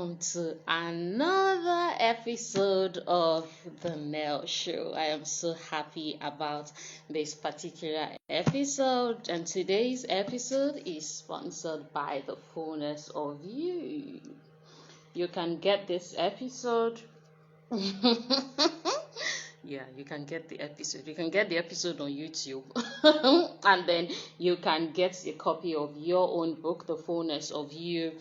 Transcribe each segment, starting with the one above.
To another episode of the NEL show. I am so happy about this particular episode, and today's episode is sponsored by the fullness of you. You can get this episode. Yeah, you can get the episode. You can get the episode on YouTube, and then you can get a copy of your own book, The Fullness of You,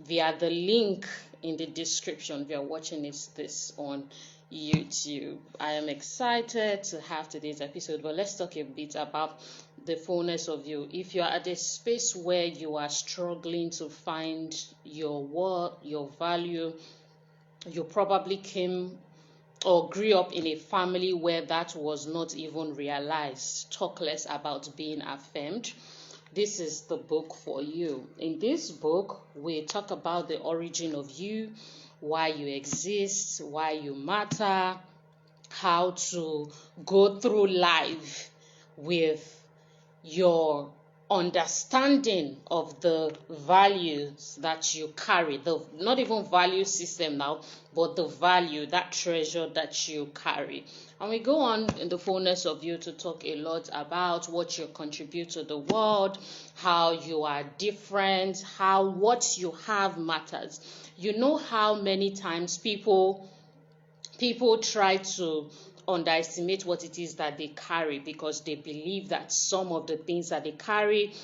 via the link in the description. If you're watching this on YouTube, I am excited to have today's episode, but let's talk a bit about the fullness of you. If you're at a space where you are struggling to find your worth, your value, you probably came or grew up in a family where that was not even realized. Talk less about being affirmed. This is the book for you. In this book, we talk about the origin of you, why you exist, why you matter, how to go through life with your understanding of the values that you carry, the not even value system now, but the value, that treasure that you carry. And we go on in the fullness of you to talk a lot about what you contribute to the world, how you are different, how what you have matters. You know how many times people try to underestimate what it is that they carry because they believe that some of the things that they carry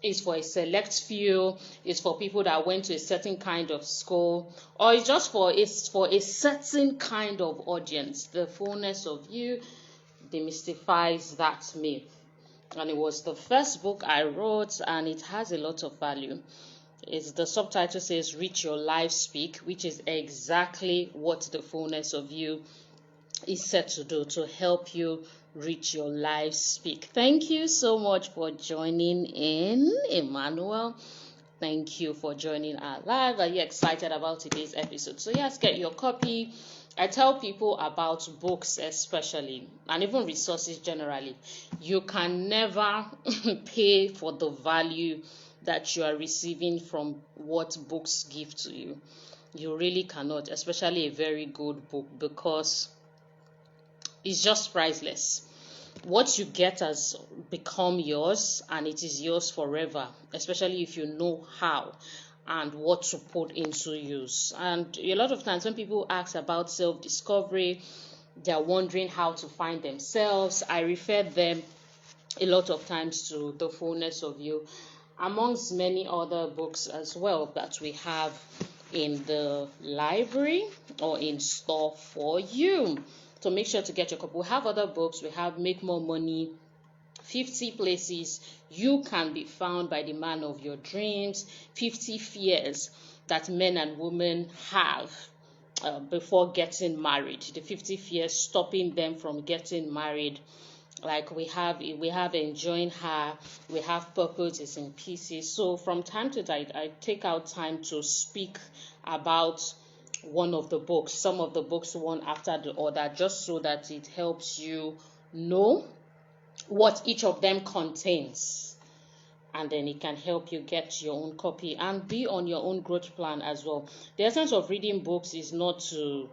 is for a select few, is for people that went to a certain kind of school, or it's for a certain kind of audience. The fullness of you demystifies that myth. And it was the first book I wrote, and it has a lot of value. The subtitle says Reach Your Life Speak, which is exactly what the fullness of you is set to do, to help you reach your life speak. Thank you so much for joining in, Emmanuel. Thank you for joining our live. Are you excited about today's episode? So yes, get your copy. I tell people about books especially, and even resources generally. You can never pay for the value that you are receiving from what books give to you. You really cannot, especially a very good book, because it's just priceless. What you get has become yours, and it is yours forever, especially if you know how and what to put into use. And a lot of times when people ask about self-discovery, they're wondering how to find themselves. I refer them a lot of times to The Fullness of You, amongst many other books as well that we have in the library or in store for you. So make sure to get your copy. We have other books. We have Make More Money, 50 Places You Can Be Found by the Man of Your Dreams, 50 Fears That Men and Women Have before getting married, the 50 fears stopping them from getting married. Like we have Enjoying Her, we have Purpose is in Pieces. So from time to time, I take out time to speak about one of the books, some of the books one after the other, just so that it helps you know what each of them contains, and then it can help you get your own copy and be on your own growth plan as well. The essence of reading books is not to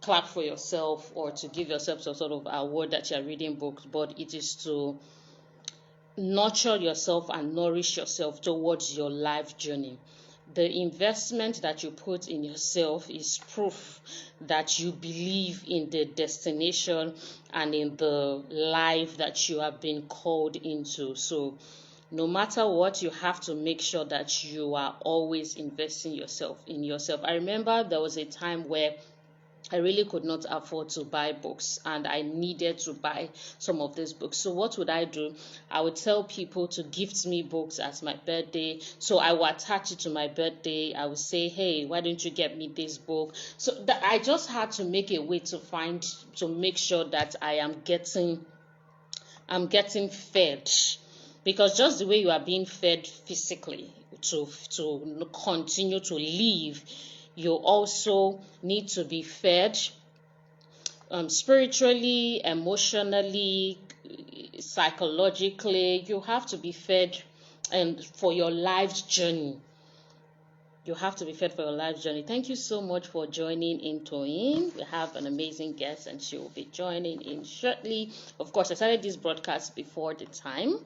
clap for yourself or to give yourself some sort of award that you're reading books, but it is to nurture yourself and nourish yourself towards your life journey. The investment that you put in yourself is proof that you believe in the destination and in the life that you have been called into. So no matter what, you have to make sure that you are always investing in yourself. I remember there was a time where I really could not afford to buy books, and I needed to buy some of these books. So what would I do? I would tell people to gift me books as my birthday. So I would attach it to my birthday. I would say, hey, why don't you get me this book? So that I just had to make a way to make sure that I'm getting fed. Because just the way you are being fed physically to continue to live, you also need to be fed spiritually, emotionally, psychologically. You have to be fed and for your life's journey. You have to be fed for your life journey. Thank you so much for joining in, Toyin. We have an amazing guest and she will be joining in shortly. Of course, I started this broadcast before the time,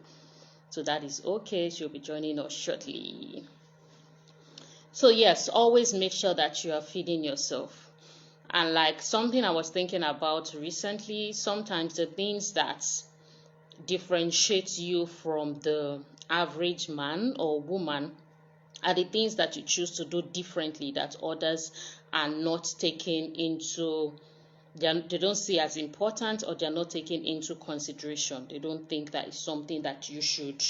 so that is okay. She'll be joining us shortly. So yes, always make sure that you are feeding yourself. And like something I was thinking about recently, sometimes the things that differentiate you from the average man or woman are the things that you choose to do differently that others are not taking into, they don't see as important, or they're not taking into consideration. They don't think that is something that you should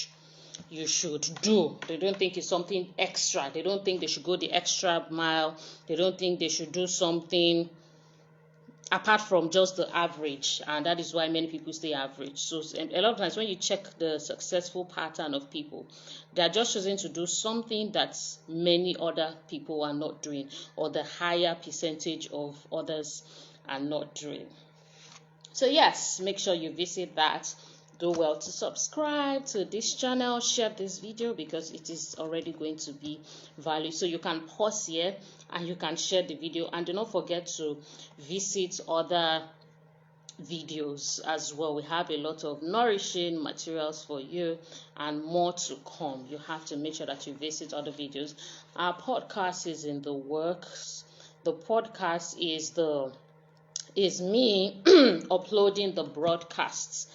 do. They don't think it's something extra. They don't think they should go the extra mile. They don't think they should do something apart from just the average, and that is why many people stay average. So a lot of times when you check the successful pattern of people, they are just choosing to do something that many other people are not doing, or the higher percentage of others are not doing. So yes, make sure you visit that. Do well to subscribe to this channel, share this video because it is already going to be value. So you can pause here and you can share the video, and do not forget to visit other videos as well. We have a lot of nourishing materials for you and more to come. You have to make sure that you visit other videos. Our podcast is in the works. The podcast is me uploading the broadcasts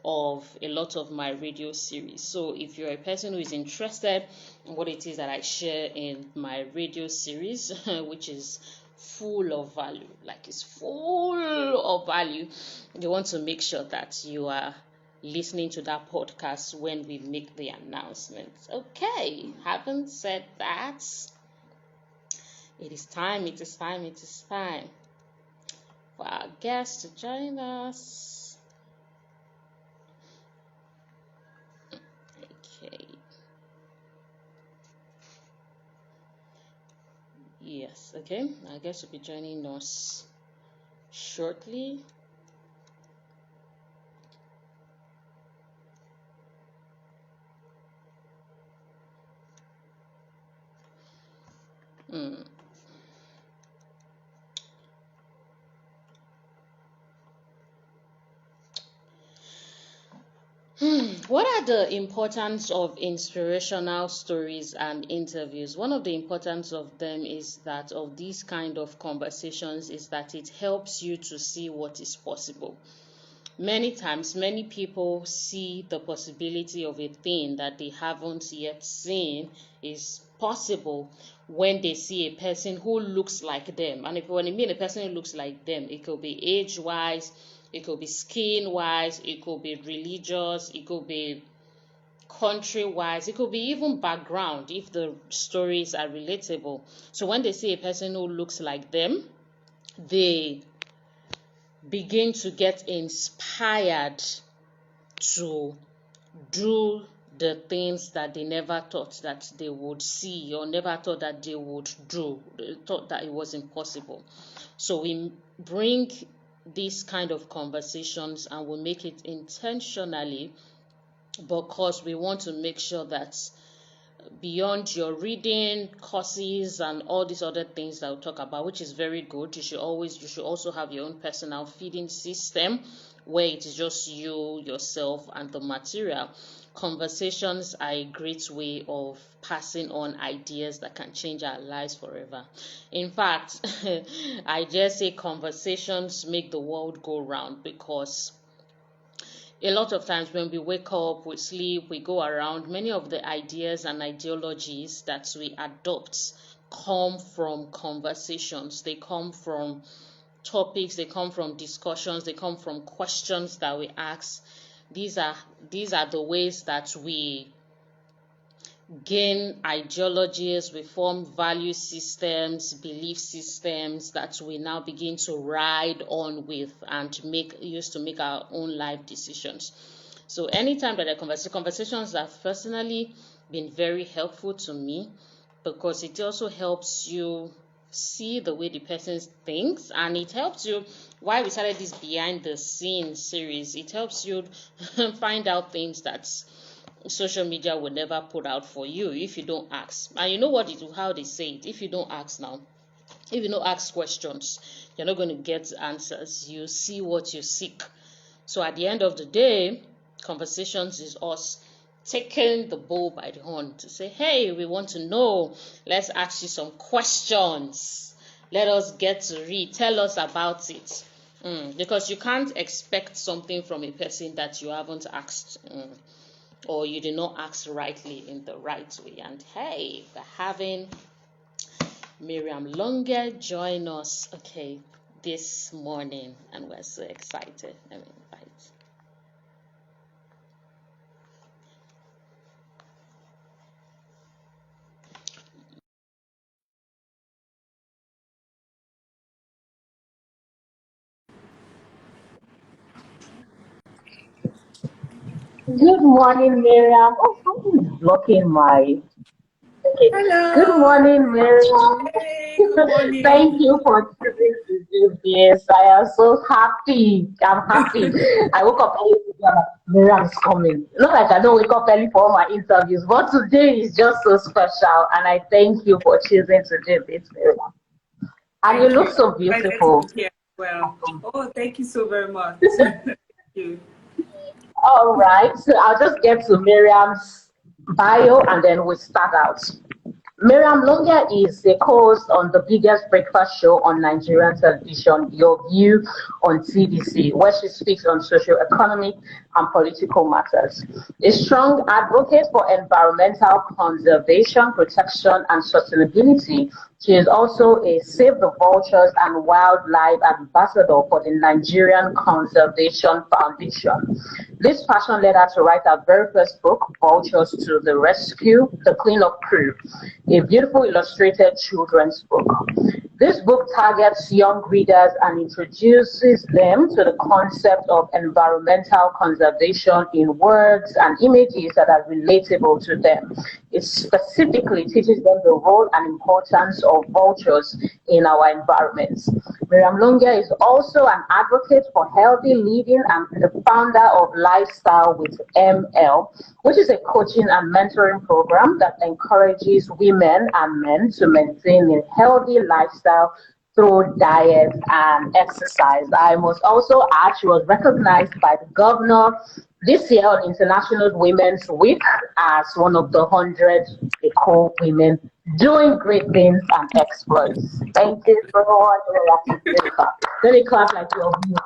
of a lot of my radio series. So if you're a person who is interested in what it is that I share in my radio series, which is full of value, like it's full of value, you want to make sure that you are listening to that podcast when we make the announcement. Okay, having said that, it is time for our guest to join us. Okay. Yes, okay. Our guest will be joining us shortly. What are the importance of inspirational stories and interviews? One of the importance of them is that of these kind of conversations is that it helps you to see what is possible. Many times, many people see the possibility of a thing that they haven't yet seen is possible when they see a person who looks like them. And when I mean a person who looks like them, it could be age-wise, it could be skin-wise, it could be religious, it could be country-wise, it could be even background if the stories are relatable. So when they see a person who looks like them, they begin to get inspired to do the things that they never thought that they would see, or never thought that they would do. They thought that it was impossible. So we bring these kind of conversations and we make it intentionally because we want to make sure that beyond your reading courses and all these other things that we'll talk about, which is very good, you should also have your own personal feeding system where it is just you, yourself, and the material. Conversations are a great way of passing on ideas that can change our lives forever. In fact, I just say conversations make the world go round, because a lot of times when we wake up, we sleep, we go around, many of the ideas and ideologies that we adopt come from conversations. They come from topics, they come from discussions, they come from questions that we ask. These are the ways that we gain ideologies, we form value systems, belief systems that we now begin to ride on with and use to make our own life decisions. So anytime that the conversations have personally been very helpful to me, because it also helps you see the way the person thinks, and it helps you, why we started this behind the scenes series, it helps you find out things that social media will never put out for you if you don't ask. And you know what how they say it, if you don't ask now, if you don't ask questions, you're not going to get answers. You see what you seek. So at the end of the day, conversations is us taking the bull by the horn to say, hey, we want to know. Let's ask you some questions. Let us get to read. Tell us about it. Because you can't expect something from a person that you haven't asked, or you did not ask rightly in the right way. And hey, we're having Mariam Longe join us, this morning, and we're so excited. Let me invite. Good morning, Mariam. Oh, something is blocking my. Okay. Hello. Good morning, Mariam. Hey, good morning. Thank you for choosing to do this. I am so happy. I'm happy. I woke up early today. Mariam is coming. Not like I don't wake up early for all my interviews, but today is just so special, and I thank you for choosing to do this, Mariam. And you look so beautiful. Well, oh, thank you so very much. Thank you. All right, so I'll just get to Miriam's bio and then we'll start out. Mariam Longe is a host on the biggest breakfast show on Nigerian television, Your View on TVC, where she speaks on socio-economic and political matters. A strong advocate for environmental conservation, protection, and sustainability, she is also a Save the Vultures and Wildlife ambassador for the Nigerian Conservation Foundation. This passion led her to write her very first book, Vultures to the Rescue, The Cleanup Crew, a beautiful illustrated children's book. This book targets young readers and introduces them to the concept of environmental conservation in words and images that are relatable to them. It specifically teaches them the role and importance of vultures in our environments. Mariam Longe is also an advocate for healthy living and the founder of Lifestyle with NEL, which is a coaching and mentoring program that encourages women and men to maintain a healthy lifestyle through diet and exercise. I must also add, she was recognized by the governor this year on International Women's Week as one of the 100 eco women doing great things and exploits. Thank you so much. Let me clap like your view.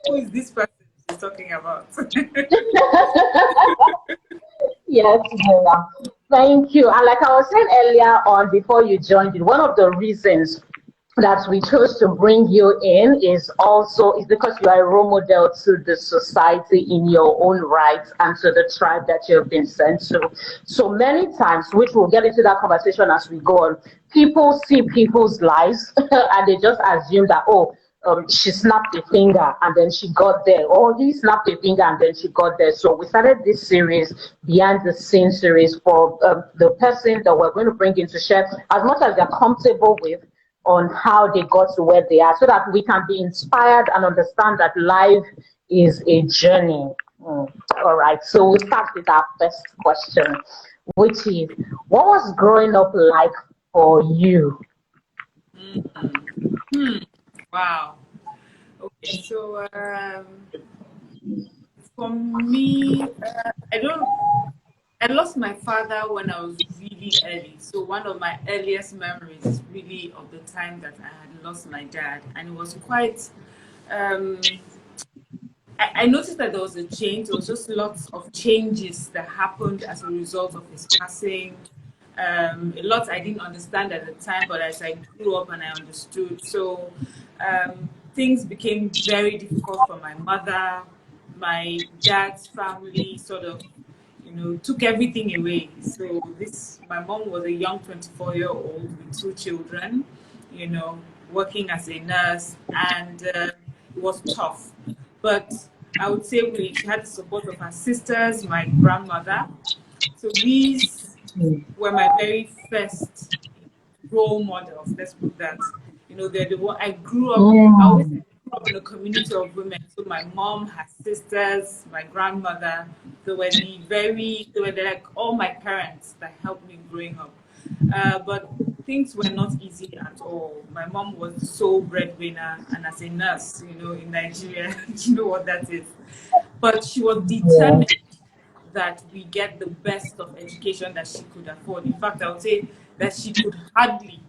Who is this person she's talking about? Yes, Mela. Thank you. And like I was saying earlier on before you joined in, one of the reasons that we chose to bring you in is because you are a role model to the society in your own right and to the tribe that you have been sent to. So many times, which we'll get into that conversation as we go on, people see people's lives and they just assume that, she snapped a finger and then she got there. Or he snapped a finger and then she got there. So we started this series, behind the scenes series, for the person that we're going to bring in to share as much as they're comfortable with on how they got to where they are, so that we can be inspired and understand that life is a journey. All right, so we'll start with our first question, which is, what was growing up like for you? Wow. Okay, so for me, I lost my father when I was really early. So one of my earliest memories is really of the time that I had lost my dad, and it was quite. I noticed that there was a change. There was just lots of changes that happened as a result of his passing. A lot I didn't understand at the time, but as I grew up and I understood, so things became very difficult for my mother. My dad's family sort of, took everything away. So my mom was a young 24-year-old with 2 children, working as a nurse, and it was tough. But I would say she had the support of her sisters, my grandmother. So these were my very first role models. Let's put that. They're the one I grew up. I always grew up in a community of women. So my mom, her sisters, my grandmother, they were like all my parents that helped me growing up. But things were not easy at all. My mom was the sole breadwinner, and as a nurse, in Nigeria, you know what that is. But she was Yeah. determined that we get the best of education that she could afford. In fact, I would say that she could hardly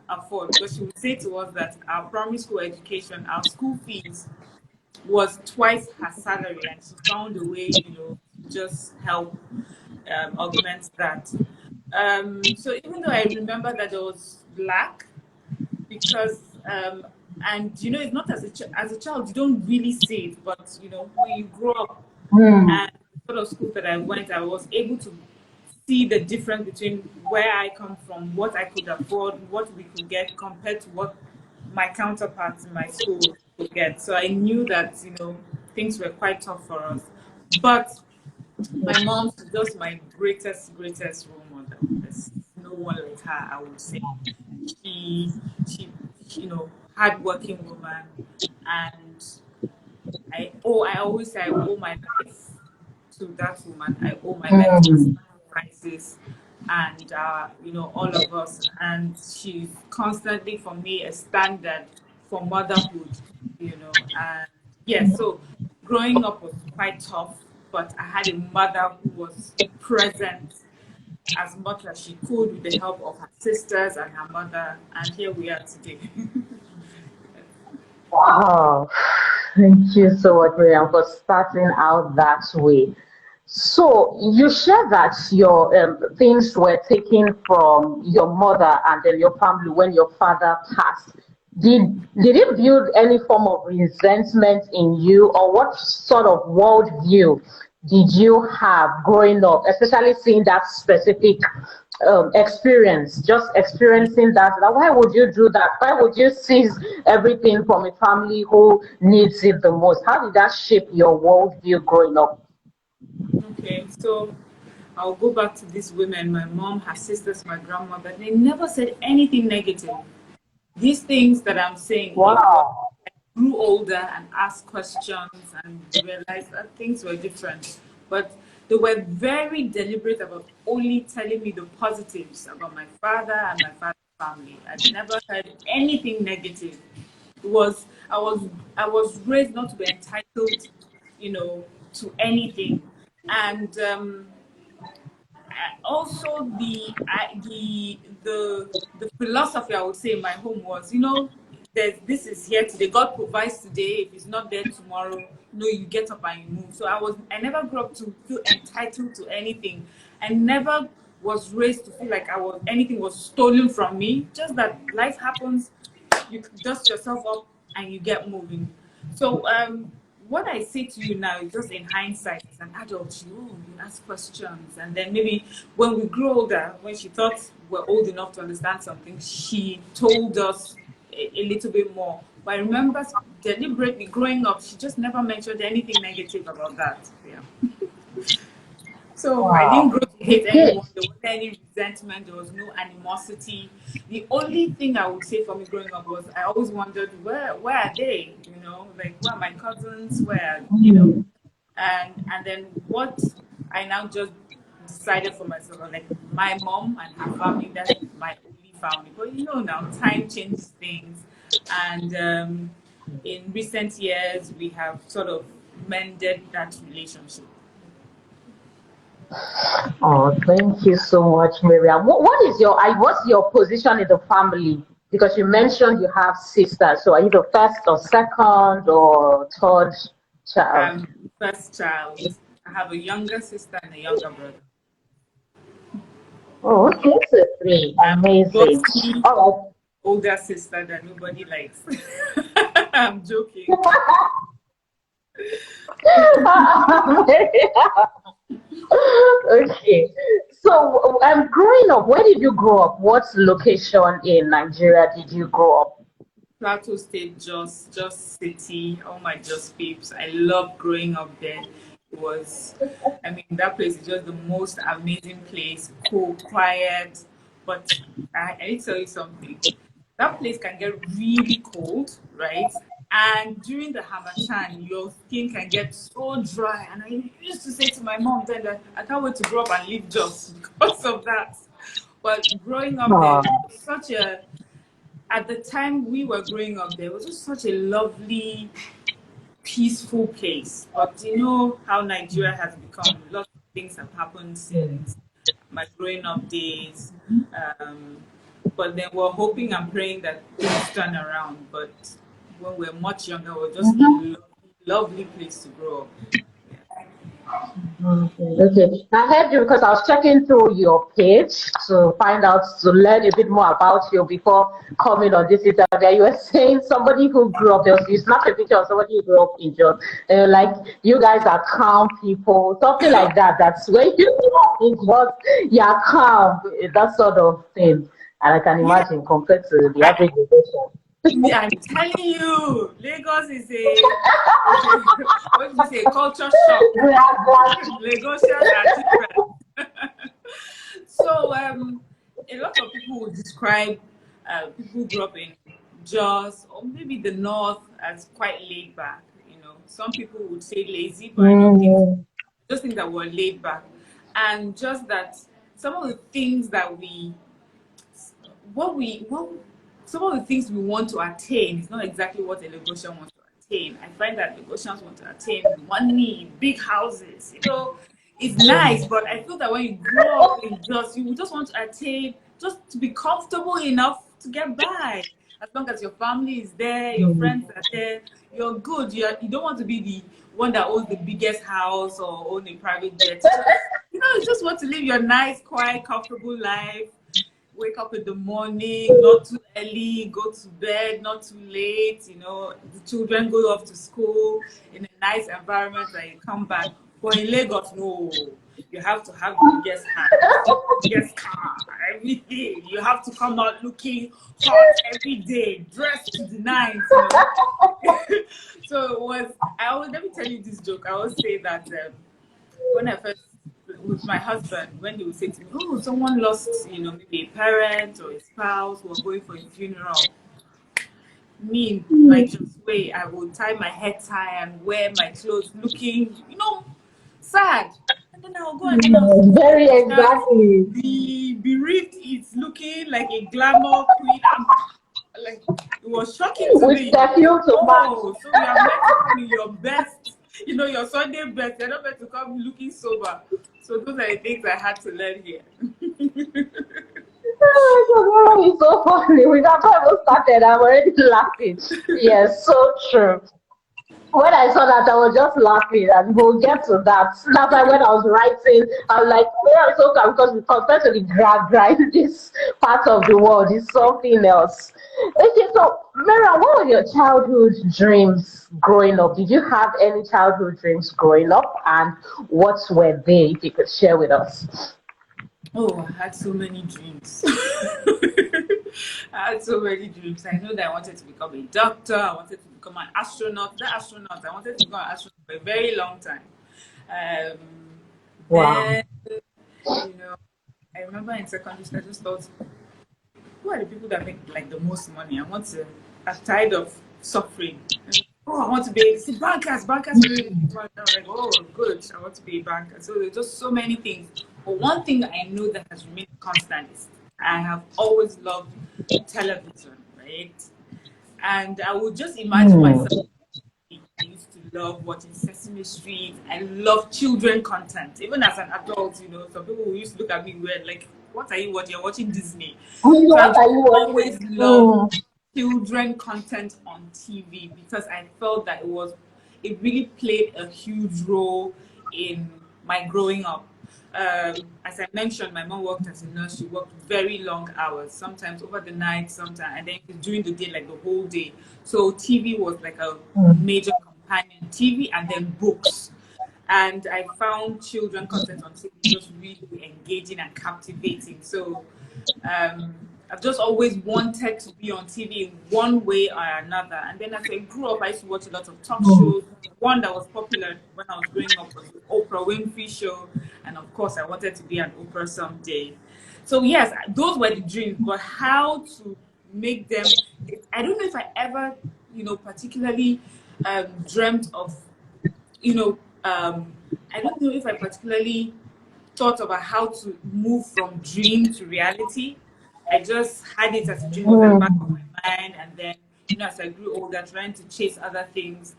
afford, because she would say to us that our primary school education, our school fees was twice her salary, and she found a way, to just help augment that. So even though I remember that there was lack, because and it's not as a child you don't really see it, but when you grow up, Mm. and the sort of school that I went, I was able to see the difference between where I come from, what I could afford, what we could get compared to what my counterparts in my school could get. So I knew that things were quite tough for us. But my mom is just my greatest role model. There's no one like her, I would say. She, she, hardworking woman, and I always say I owe my life to that woman. I owe my life to her Mm. sacrifices, and all of us. And she's constantly for me a standard for motherhood. And yes, so growing up was quite tough, but I had a mother who was present as much as she could with the help of her sisters and her mother, and here we are today. Wow. Thank you so much, Miriam, for starting out that way. So you shared that your things were taken from your mother and then your family when your father passed. Did it build any form of resentment in you, or what sort of worldview did you have growing up, especially seeing that specific experience, just experiencing that? Why would you do that? Why would you seize everything from a family who needs it the most? How did that shape your worldview growing up? Okay, so I'll go back to these women, my mom, her sisters, my grandmother. They never said anything negative. These things that I'm saying is what Wow. I grew older and asked questions and realized that things were different. But they were very deliberate about only telling me the positives about my father and my father's family. I never heard anything negative. It was I was raised not to be entitled, to anything. And also the philosophy I would say in my home was, this is here today, God provides today. If it's not there tomorrow, you get up and you move. So I never grew up to feel entitled to anything. I never was raised to feel like anything was stolen from me. Just that life happens, you dust yourself up and you get moving. So what I say to you now is just in hindsight, as an adult, you ask questions. And then maybe when we grew older, when she thought we're old enough to understand something, she told us a little bit more. But I remember deliberately growing up, she just never mentioned anything negative about that. Yeah. So I didn't Wow. grow to hate Okay. anyone. There wasn't any resentment. There was no animosity. The only thing I would say for me growing up was I always wondered where are they? Like where are my cousins? And then what I now just decided for myself, like my mom and her family, that's my only family. But now time changes things, and in recent years we have sort of mended that relationship. Oh, thank you so much, Miriam. What's your position in the family? Because you mentioned you have sisters. So are you the first or second or third child? I'm first child. I have a younger sister and a younger brother. Oh, okay, so three. I'm Amazing. bossy All older sister that nobody likes. I'm joking. right. Okay. So, growing up, where did you grow up? What location in Nigeria did you grow up? Plateau State, just city, all my just peeps. I love growing up there. It was, that place is just the most amazing place, cool, quiet. But I need to tell you something. That place can get really cold, right? And during the Hamatan, your skin can get so dry. And I used to say to my mom then that I can't wait to grow up and live just because of that. But growing up there, Oh. it was such a, at the time we were growing up there, it was just such a lovely, peaceful place. But you know how Nigeria has become. Lots of things have happened since my growing up days. Um, but then we're hoping and praying that things turn around. But when we're much younger, we're just a lovely, lovely place to grow up. Okay, I heard you because I was checking through your page to find out, to learn a bit more about you before coming on this interview. You were saying somebody who grew up, you snapped a picture of somebody who grew up in Jos. Like, you guys are calm people, something like that. That's when you grew up in Jos, you're calm, that sort of thing. And I can Yeah, imagine compared to the average person. I'm telling you, Lagos is a what did you say, culture shock. Lagosians are different. So a lot of people would describe people who grew up in Jos or maybe the North as quite laid back. You know, some people would say lazy, but I don't think so. Just think that we're laid back, and just that some of the things that what some of the things we want to attain is not exactly what a Lagosian wants to attain. I find that Lagosians want to attain money, big houses, you know, it's nice, but I feel that when you grow up in Jos, you just want to attain, just to be comfortable enough to get by. As long as your family is there, your friends are there, you're good. You don't want to be the one that owns the biggest house or own a private jet. You know, you just want to live your nice, quiet, comfortable life. Wake up in the morning, not too early, go to bed, not too late, you know, the children go off to school in a nice environment and you come back. But in Lagos, no, you have to have the biggest house, the biggest car, everything. You have to come out looking hot every day, dressed to the nines, you know. So it was, let me tell you this joke. I always say that when I first with my husband, when he would say to me, "Oh, someone lost, you know, maybe a parent or a spouse who are going for a funeral," me, my just way, I would tie my head tie and wear my clothes, looking, you know, sad. And then I will go and then I'll see Very that exactly. the bereaved is looking like a glamour queen. Like, it was shocking to With me. perfume to match. Oh, so you are meant to come in your best, you know, your Sunday best. You're not meant to come looking sober. So those are the things I had to learn here. Oh, it's so funny. We have not even started. I'm already laughing. Yes, so true. When I saw that, I was just laughing, and we'll get to that. That's why when I was writing, I was like, "Where I'm so calm," because compared to the grind, this part of the world is something else. Okay, so Mira, what were your childhood dreams growing up? Did you have any childhood dreams growing up, and what were they? If you could share with us. Oh, I had so many dreams. I had so many dreams. I know that I wanted to become a doctor. I wanted to become an astronaut. The astronaut. I wanted to become an astronaut for a very long time. Um, Wow. then, you know, I remember in secondary school, I just thought, who are the people that make like the most money? I'm tired of suffering. Oh, I want to be bankers. Bankers are really money. I was like, oh, good. I want to be a banker. So there's just so many things. But one thing I know that has remained constant is I have always loved television, right? And I would just imagine myself. I used to love watching Sesame Street. I love children content. Even as an adult, you know, some people used to look at me weird, like, what are you watching? You're watching Disney. So I What are just you always watching? loved children content on TV because I felt that it really played a huge role in my growing up. As I mentioned, my mom worked as a nurse. She worked very long hours, sometimes over the night, sometimes, and then during the day, like the whole day. So TV was like a major companion, TV and then books. And I found children content on TV just really engaging and captivating. So I've just always wanted to be on TV in one way or another. And then as I grew up, I used to watch a lot of talk shows. One that was popular when I was growing up was the Oprah Winfrey Show. And of course, I wanted to be an Oprah someday. So yes, those were the dreams. But how to make them, I don't know if I ever particularly dreamt of, I don't know if I particularly thought about how to move from dream to reality. I just had it as a dream, was at the back of my mind, and then as I grew older, trying to chase other things.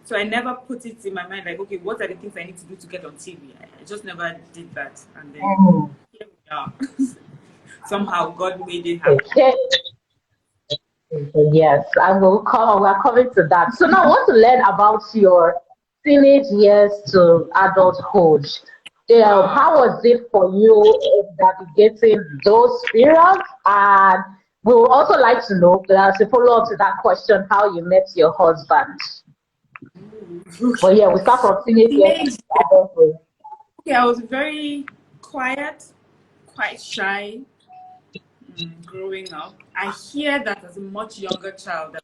So I never put it in my mind like, okay, what are the things I need to do to get on TV? I just never did that, and then here we are. Somehow God made it happen. Okay. Yes, I will come. We're coming to that. So now I want to learn about your teenage years to adulthood. How was it for you navigating those periods? And we would also like to know, as a follow up to that question, how you met your husband. But yeah, we start from teenage years to adulthood. Okay, I was very quiet, quite shy growing up. I hear that as a much younger child,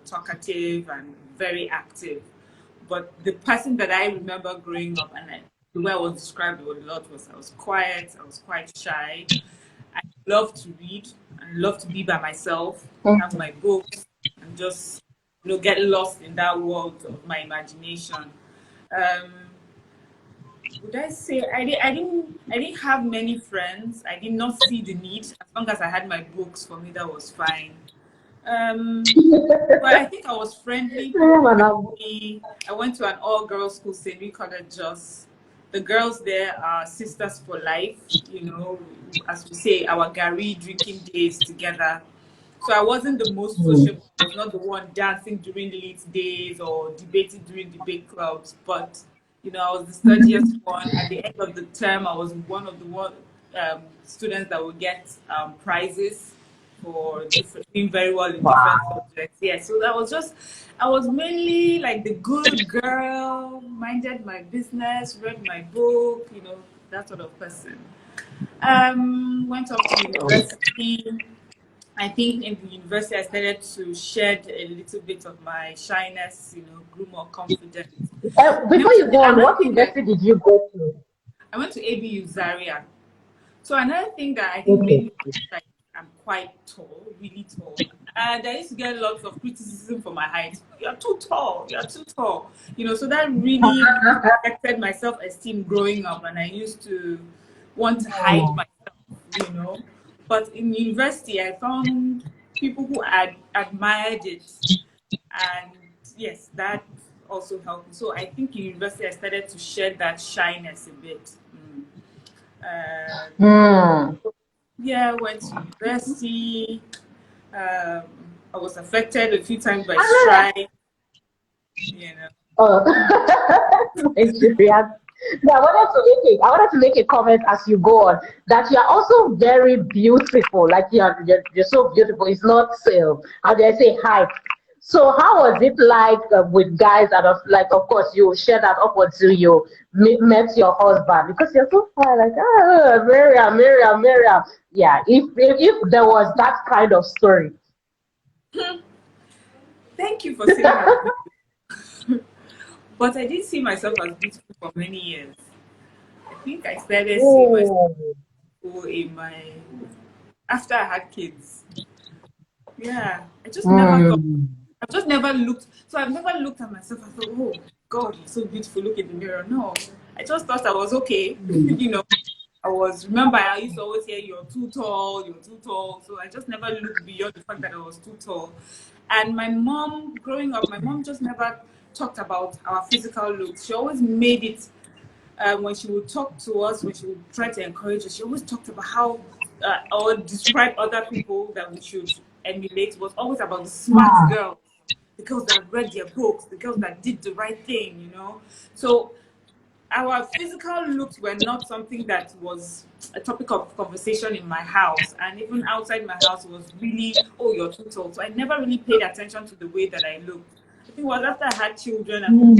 talkative and very active. But the person that I remember growing up, and the way I was described a lot, was I was quiet, I was quite shy. I love to read and love to be by myself, have my books, and just get lost in that world of my imagination. Would I say I didn't have many friends. I did not see the need. As long as I had my books, for me that was fine. But I think I was friendly. I went to an all-girls school, St. Louis College, Jos. The girls there are sisters for life. As we say, our Gary drinking days together. So I wasn't the most sociable. I was not the one dancing during Lilith's days or debating during debate clubs. But I was the studiest one. At the end of the term, I was one of the students that would get prizes for doing very well in different subjects. Yeah, so I was mainly like the good girl, minded my business, read my book, that sort of person. Went off to university. I think in the university I started to shed a little bit of my shyness, grew more confident. Before you go on, what university did you go to? I went to ABU Zaria. So another thing that I think made me like I'm quite tall, really tall. And I used to get lots of criticism for my height. You're too tall, you're too tall. So that really affected my self-esteem growing up, and I used to want to hide myself, But in university, I found people who admired it. And yes, that also helped me. So I think in university, I started to shed that shyness a bit. Yeah, I went to university. I was affected a few times by strike. Yeah, I wanted to make a comment as you go on that you're also very beautiful. Like you're so beautiful. It's not how do I say hi? So how was it like with guys that of of course you share that up until you met your husband because you're so fine like Mariam. Yeah, if there was that kind of story. Thank you for saying that. But I did see myself as beautiful for many years. I think I started seeing myself after I had kids. Yeah, I just never thought. I've just never looked. So I've never looked at myself and thought, oh God, you're so beautiful. Look in the mirror. No, I just thought I was okay. Remember, I used to always hear you're too tall, you're too tall. So I just never looked beyond the fact that I was too tall. And my mom, growing up, just never talked about our physical looks. She always made it, when she would talk to us, when she would try to encourage us, she always talked about how, or describe other people that we should emulate, was always about the smart girls, the girls that read their books, the girls that did the right thing, So our physical looks were not something that was a topic of conversation in my house, and even outside my house was really, oh, you're too tall. So I never really paid attention to the way that I looked. I think it was after I had children and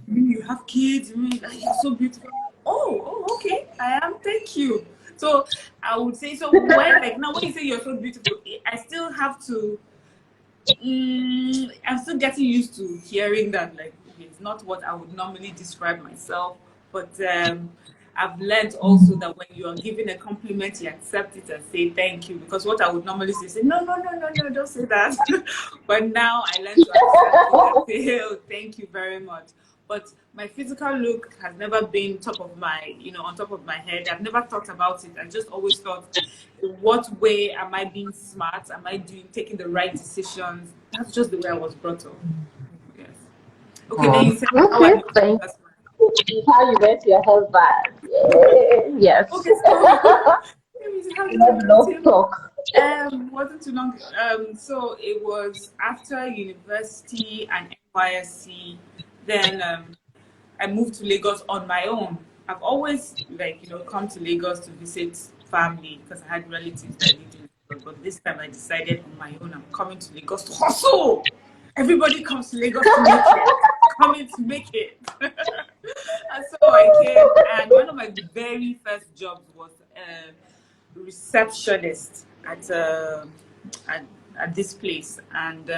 you have kids, you're so beautiful. Oh, okay, I am. Thank you. So I would say, so when you say you're so beautiful, I still have to. I'm still getting used to hearing that. Like, it's not what I would normally describe myself, but I've learned also that when you are given a compliment, you accept it and say thank you. Because what I would normally say, no, no, no, no, no, don't say that. But now I learn to accept it and say, oh, thank you very much. But my physical look has never been top of my, on top of my head. I've never thought about it. I just always thought, what way am I being smart? Am I taking the right decisions? That's just the way I was brought up. Yes. Okay, then you said how I Okay, met my thank husband. you. How you met your husband? Yeah, yes. Okay, so let me see, how did I meet Love him? talk. Wasn't too long. So it was after university and NYSC. Then I moved to Lagos on my own. I've always come to Lagos to visit family because I had relatives that lived in Lagos. But this time I decided on my own I'm coming to Lagos to hustle. Everybody comes to Lagos to make it. Coming to make it. And so I came, and one of my very first jobs was receptionist at this place, and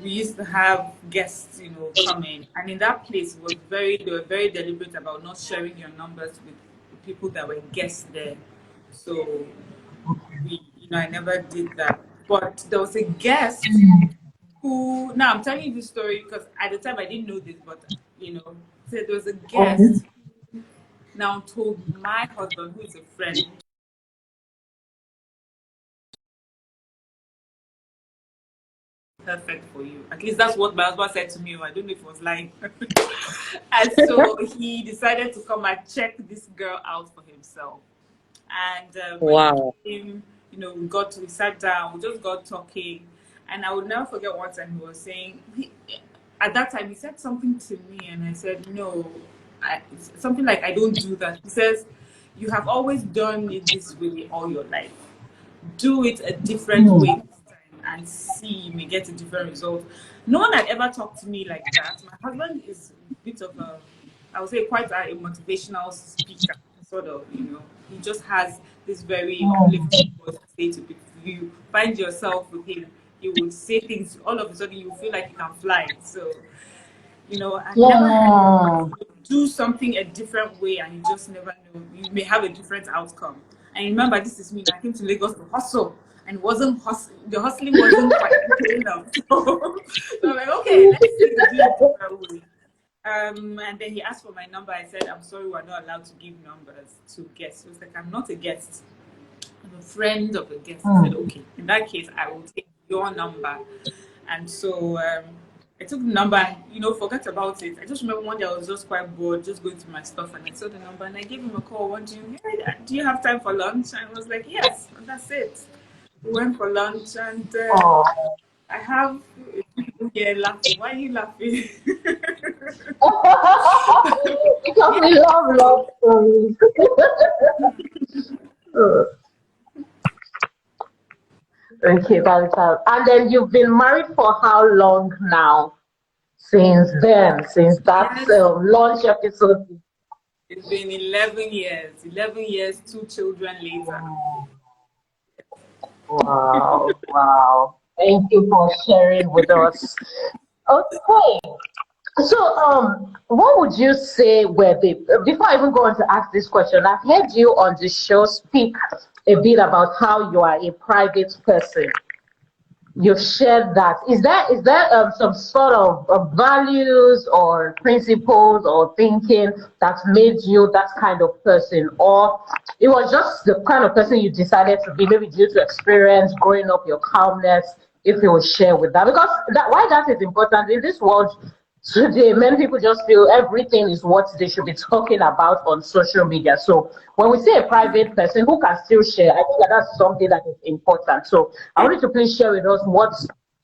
we used to have guests, come in, and in that place they were very deliberate about not sharing your numbers with the people that were guests there. So I never did that, but there was a guest who, now I'm telling you this story because at the time I didn't know this, but so there was a guest who now told my husband, who is a friend, perfect for you. At least that's what my husband said to me. I don't know if it was lying. And so he decided to come and check this girl out for himself. And when he came, we sat down, we just got talking. And I would never forget one time he was saying, at that time, he said something to me, and I said, no, something like, I don't do that. He says, you have always done it this way all your life. Do it a different way this time and see you may get a different result. No one had ever talked to me like that. My husband is a bit of I would say quite a motivational speaker, sort of, He just has this very uplifting voice to say to people. If you find yourself with him, he will say things, all of a sudden you feel like you can fly. So, I never had do something a different way, and you just never know. You may have a different outcome. And remember, this is me. I came to Lagos to hustle, and it wasn't the hustling wasn't quite okay enough. So I'm like, okay, let's do it a different way. And then he asked for my number. I said, I'm sorry, we're not allowed to give numbers to guests. He was like, I'm not a guest. I'm a friend of a guest. I said, okay, in that case, I will take your number. And so I took the number and, forgot about it. I just remember one day I was just quite bored, just going through my stuff, and I saw the number and I gave him a call. Wondering, hey, do you have time for lunch? And I was like, yes, and that's it. We went for lunch, and I have people here laughing. Why are you laughing? Because we love stories. Okay, Valentine. And then you've been married for how long now? Since then, since that launch episode. It's been 11 years. 11 years, 2 children later. Wow, wow. Thank you for sharing with us. Okay. So, what would you say were before I even go on to ask this question, I've heard you on the show speak a bit about how you are a private person. You've shared that. Is there some sort of values or principles or thinking that made you that kind of person, or it was just the kind of person you decided to be, maybe due to experience growing up, your calmness? If you will share with that, because why that is important in this world today. Many people just feel everything is what they should be talking about on social media. So when we say a private person who can still share, I think that's something that is important. So I wanted to please share with us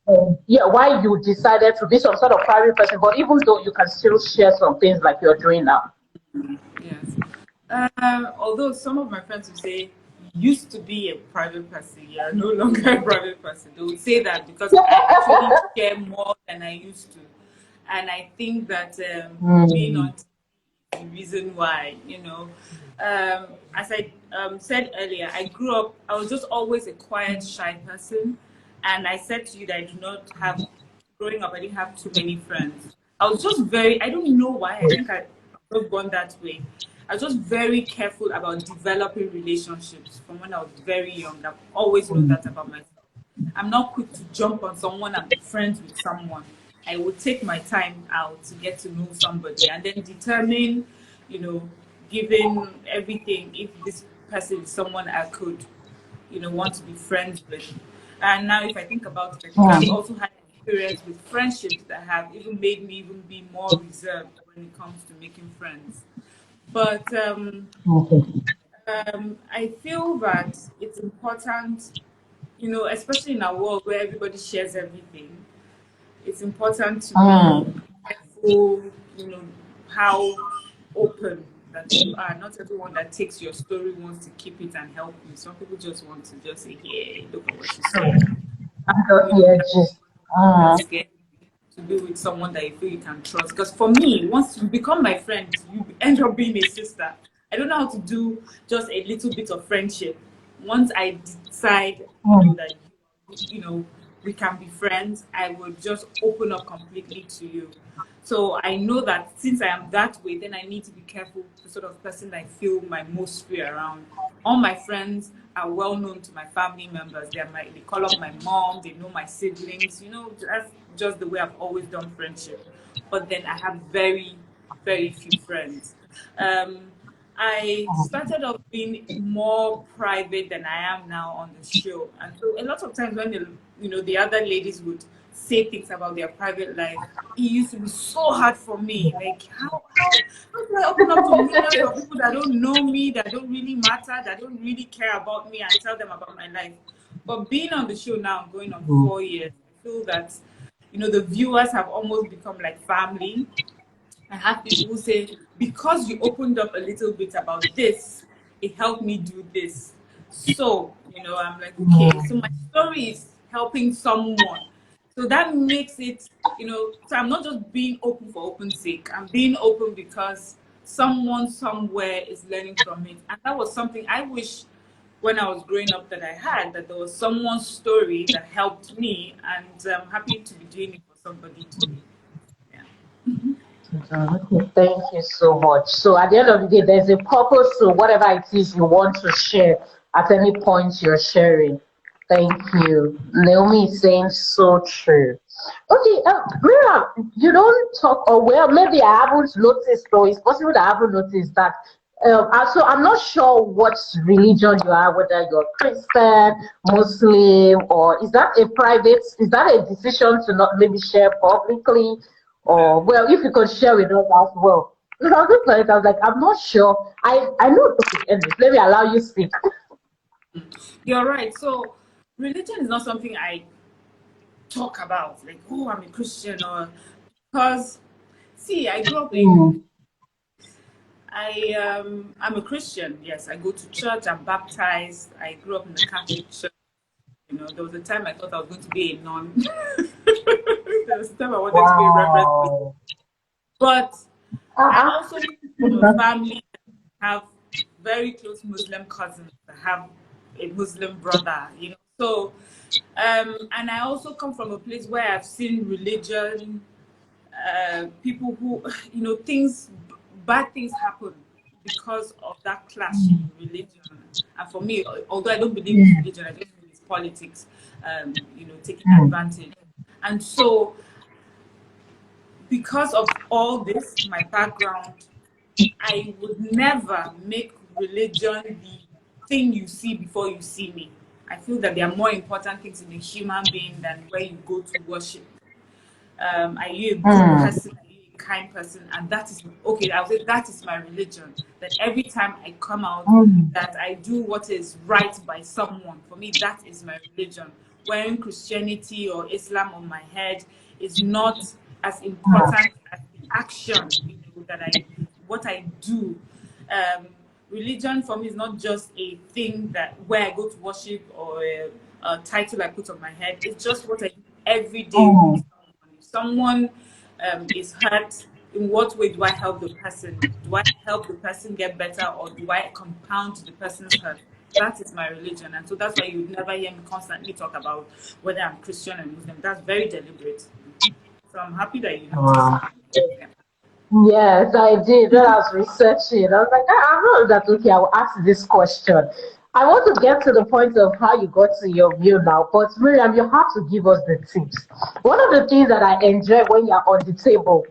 why you decided to be some sort of private person, but even though you can still share some things like you're doing now. Yes. Although some of my friends would say, used to be a private person, you're no longer a private person. They would say that because I actually share more than I used to. And I think that being on TV is the reason why, as I said earlier, I grew up, I was just always a quiet, shy person. And I said to you that I do not have, growing up, I didn't have too many friends. I was just I don't know why, I think I was born that way. I was just very careful about developing relationships from when I was very young. I've always known that about myself. I'm not quick to jump on someone and be friends with someone. I will take my time out to get to know somebody and then determine, you know, given everything, if this person is someone I could, you know, want to be friends with. And now if I think about it, I think I've also had experience with friendships that have even made me even be more reserved when it comes to making friends. But I feel that it's important, you know, especially in a world where everybody shares everything, it's important to be careful, you know, how open that you are. Not everyone that takes your story wants to keep it and help you. Some people just want to just say, "Hey, look at what she said." You know, that's scared to be with someone that you feel you can trust. Because for me, once you become my friend, you end up being a sister. I don't know how to do just a little bit of friendship. Once I decide, you know, that you know we can be friends, I will just open up completely to you. So I know that since I am that way, then I need to be careful the sort of person that I feel my most free around. All my friends are well known to my family members. They call up my mom, they know my siblings, you know, that's just the way I've always done friendship. But then I have very, very few friends. I started off being more private than I am now on the show, and so a lot of times when the other ladies would say things about their private life, it used to be so hard for me. Like how do I open up to millions of people that don't know me, that don't really matter, that don't really care about me, and tell them about my life? But being on the show now, going on 4 years, I feel that the viewers have almost become like family. I have people who say, because you opened up a little bit about this, it helped me do this. So, I'm like, okay, so my story is helping someone. So that makes it, so I'm not just being open for open's sake. I'm being open because someone somewhere is learning from it. And that was something I wish when I was growing up that I had, that there was someone's story that helped me. And I'm happy to be doing it for somebody today. Okay, thank you so much. So at the end of the day, there's a purpose to whatever it is you want to share at any point you're sharing. Thank you. Naomi is saying so true. Okay, Miriam, you don't talk, or well, maybe I haven't noticed, or it's possible that I haven't noticed that. So I'm not sure what religion you are, whether you're Christian, Muslim, or is that a decision to not maybe share publicly? Or well, if you could share with us as well. Because I was just like, I'm not sure. I know. Okay, anyways, let me allow you speak. You're right. So religion is not something I talk about. Like, oh, I'm a Christian, or because see, I grew up in. I'm a Christian. Yes, I go to church. I'm baptized. I grew up in the Catholic Church. There was a time I thought I was going to be a nun. There was a time I wanted to be a reverend. But I also family have very close Muslim cousins. I have a Muslim brother, So, and I also come from a place where I've seen religion, people who, bad things happen because of that clash in religion. And for me, although I don't believe in religion, I just believe it's politics, taking advantage. And so, because of all this, my background, I would never make religion the thing you see before you see me. I feel that there are more important things in a human being than where you go to worship. Are you a good person? Are you a kind person? And that is okay. I would say that is my religion. That every time I come out, that I do what is right by someone. For me, that is my religion. Wearing Christianity or Islam on my head is not as important as the action what I do. Religion for me is not just a thing where I go to worship or a title I put on my head. It's just what I do every day. If someone is hurt, in what way do I help the person? Do I help the person get better, or do I compound the person's hurt? That is my religion, and so that's why you would never hear me constantly talk about whether I'm Christian or Muslim. That's very deliberate. So I'm happy that you noticed. Yeah. Yes, I did. When I was researching, I was like, I know that, okay, I will ask this question. I want to get to the point of how you got to your view now, but Miriam, you have to give us the tips. One of the things that I enjoy when you're on the table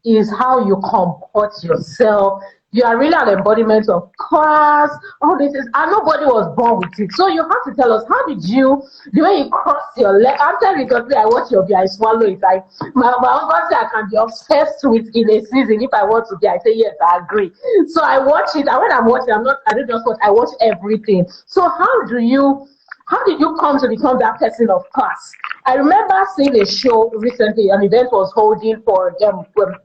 is how you comport yourself. You are really an embodiment of class, all this is, and nobody was born with it. So you have to tell us, how did you, the way you cross your leg, I'm telling you, because I watch your view, I swallow it. My husband said I can be obsessed with in a season if I want to be. I say, yes, I agree. So I watch it, and when I'm watching, I don't just watch, I watch everything. So how did you come to become that person of class? I remember seeing a show recently, an event was holding for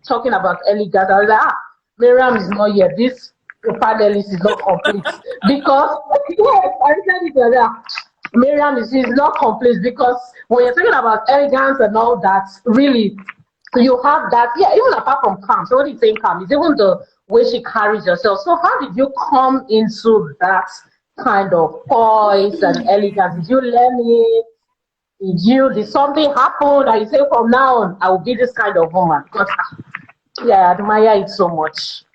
talking about elegance. I was like, Miriam is not here. This panelist is not complete because yes, I said it like that. Miriam is not complete because when you're talking about elegance and all that, really, you have that. Yeah, even apart from calm, so what do you think calm is even the way she carries herself. So how did you come into that kind of poise and elegance? Did you learn it? Did something happen that you say from now on I will be this kind of woman? Because yeah, I admire it so much.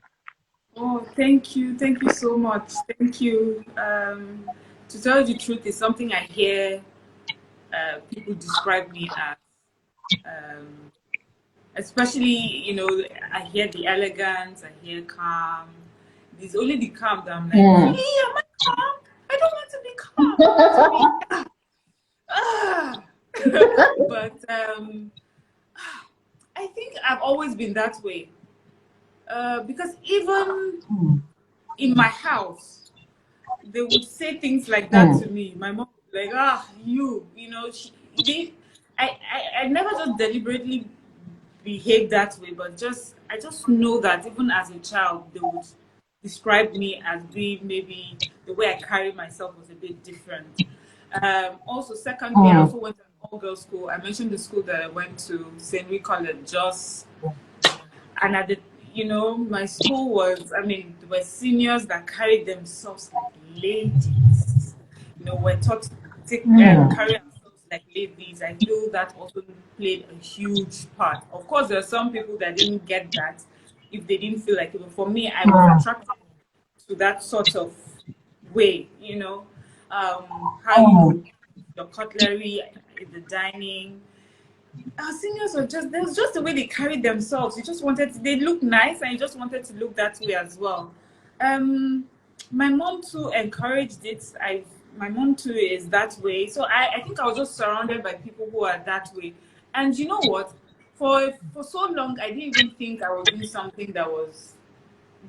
Oh, thank you so much. Thank you. To tell you the truth, it's something I hear people describe me as. Um, Especially, I hear the elegance, I hear calm. It's only the calm that I'm like, Mm. really? Am I calm? I don't want to be calm. I want to be ah. But I think I've always been that way. Because even in my house, they would say things like that to Mm. me. My mom would be like, they, I never just deliberately behave that way, but I just know that even as a child, they would describe me as being maybe the way I carry myself was a bit different. Also, secondly, I Mm. also went to an all-girls school. I mentioned the school that I went to, St. We College, Jos, and at the my school was, I mean, there were seniors that carried themselves like ladies. We're taught to Mm. carry ourselves like ladies. I feel that also played a huge part. Of course, there are some people that didn't get that if they didn't feel like it. But for me, I was Mm. attracted to that sort of way, how Mm. you your cutlery in the dining. Our seniors were just, there was just the way they carried themselves. You just wanted to, they look nice and you just wanted to look that way as well. Um, my mom too encouraged it. My mom too is that way. So I think I was just surrounded by people who are that way. And you know what? For so long I didn't even think I was doing something that was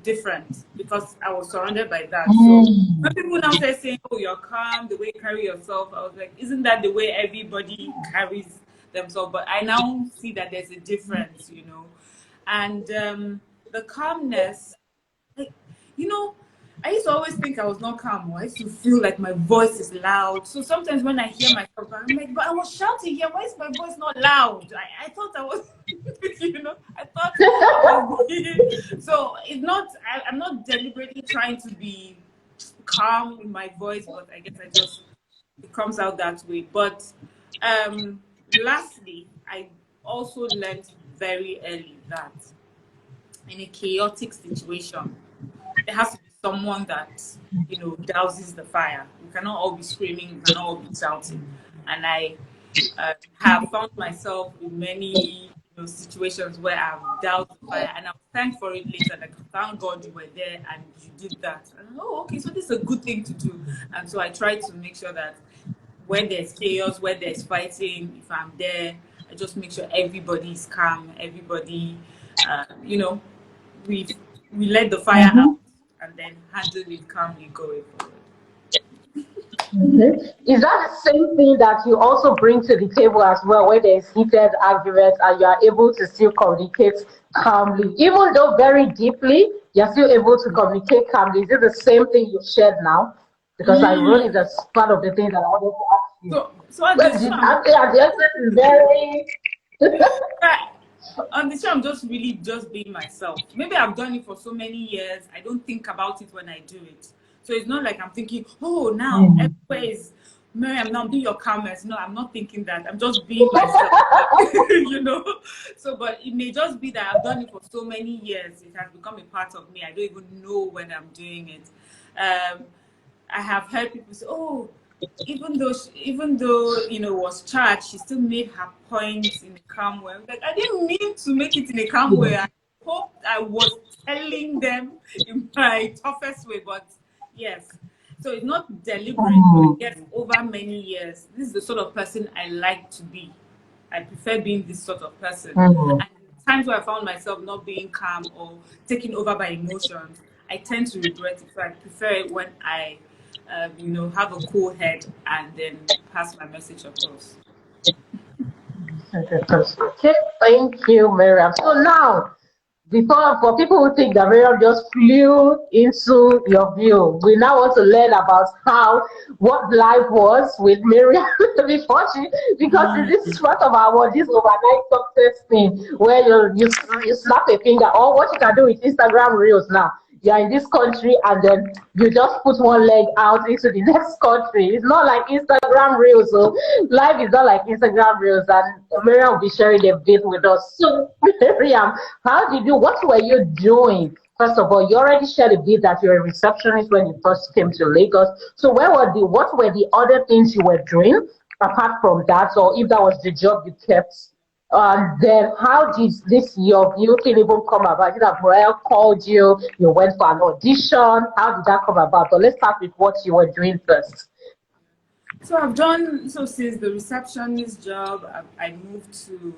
different because I was surrounded by that. So when Mm. people now say saying, "Oh, you're calm, the way you carry yourself," I was like, "Isn't that the way everybody carries themselves?" But I now see that there's a difference. And the calmness, like, you know, I used to always think I was not calm. I used to feel like my voice is loud. So sometimes when I hear myself, I'm like, but I was shouting here. Why is my voice not loud? I thought I was, I thought I was. So it's not, I'm not deliberately trying to be calm in my voice, but I guess it comes out that way. But lastly, I also learned very early that in a chaotic situation, there has to be someone that douses the fire. We cannot all be screaming, we cannot all be shouting. And I have found myself in many situations where I've doused the fire, and I'll thank for it later. Like, thank God you were there and you did that. And oh, okay, so this is a good thing to do. And so I try to make sure that where there's chaos, where there's fighting, if I'm there, I just make sure everybody is calm, everybody, you know, we we let the fire out Mhm. and then handle it calmly going forward. Mhm. Is that the same thing that you also bring to the table as well, where there's heated arguments and you are able to still communicate calmly, even though very deeply, you're still able to communicate calmly? Is it the same thing you shared now? Because I wrote it Mm. as part of the thing that I wanted to ask you. So at Well, this show, the answer is very. right, on the show, I'm just really just being myself. Maybe I've done it for so many years. I don't think about it when I do it. So it's not like I'm thinking, oh, now Mm. everywhere is Mariam, now be your calmness. No, I'm not thinking that. I'm just being myself, you know. So, but it may just be that I've done it for so many years. It has become a part of me. I don't even know when I'm doing it. I have heard people say, "Oh, even though you know was charged, she still made her points in a calm way." Like, I didn't mean to make it in a calm way. I hope I was telling them in my toughest way, but yes. So it's not deliberate, but yes, over many years, this is the sort of person I like to be. I prefer being this sort of person. And times where I found myself not being calm or taken over by emotions, I tend to regret it. So I prefer it when I, you know, have a cool head and then pass my message across. Okay, thank you, Mariam. So now, before for people who think that Mariam just flew into your view, we now want to learn about what life was with Mariam before because in this sort of our this overnight success thing where you snap a finger, or what you can do with Instagram Reels now. You are in this country and then you just put one leg out into the next country. It's not like Instagram Reels. So life is not like Instagram Reels, and Miriam will be sharing a bit with us. So Miriam, what were you doing? First of all, you already shared a bit that you're a receptionist when you first came to Lagos. So what were the other things you were doing apart from that, or if that was the job you kept? Then how did this YOURVIEW thing even come about? Did that Brian called you? You went for an audition. How did that come about? So let's start with what you were doing first. So I've done since the receptionist job. I moved to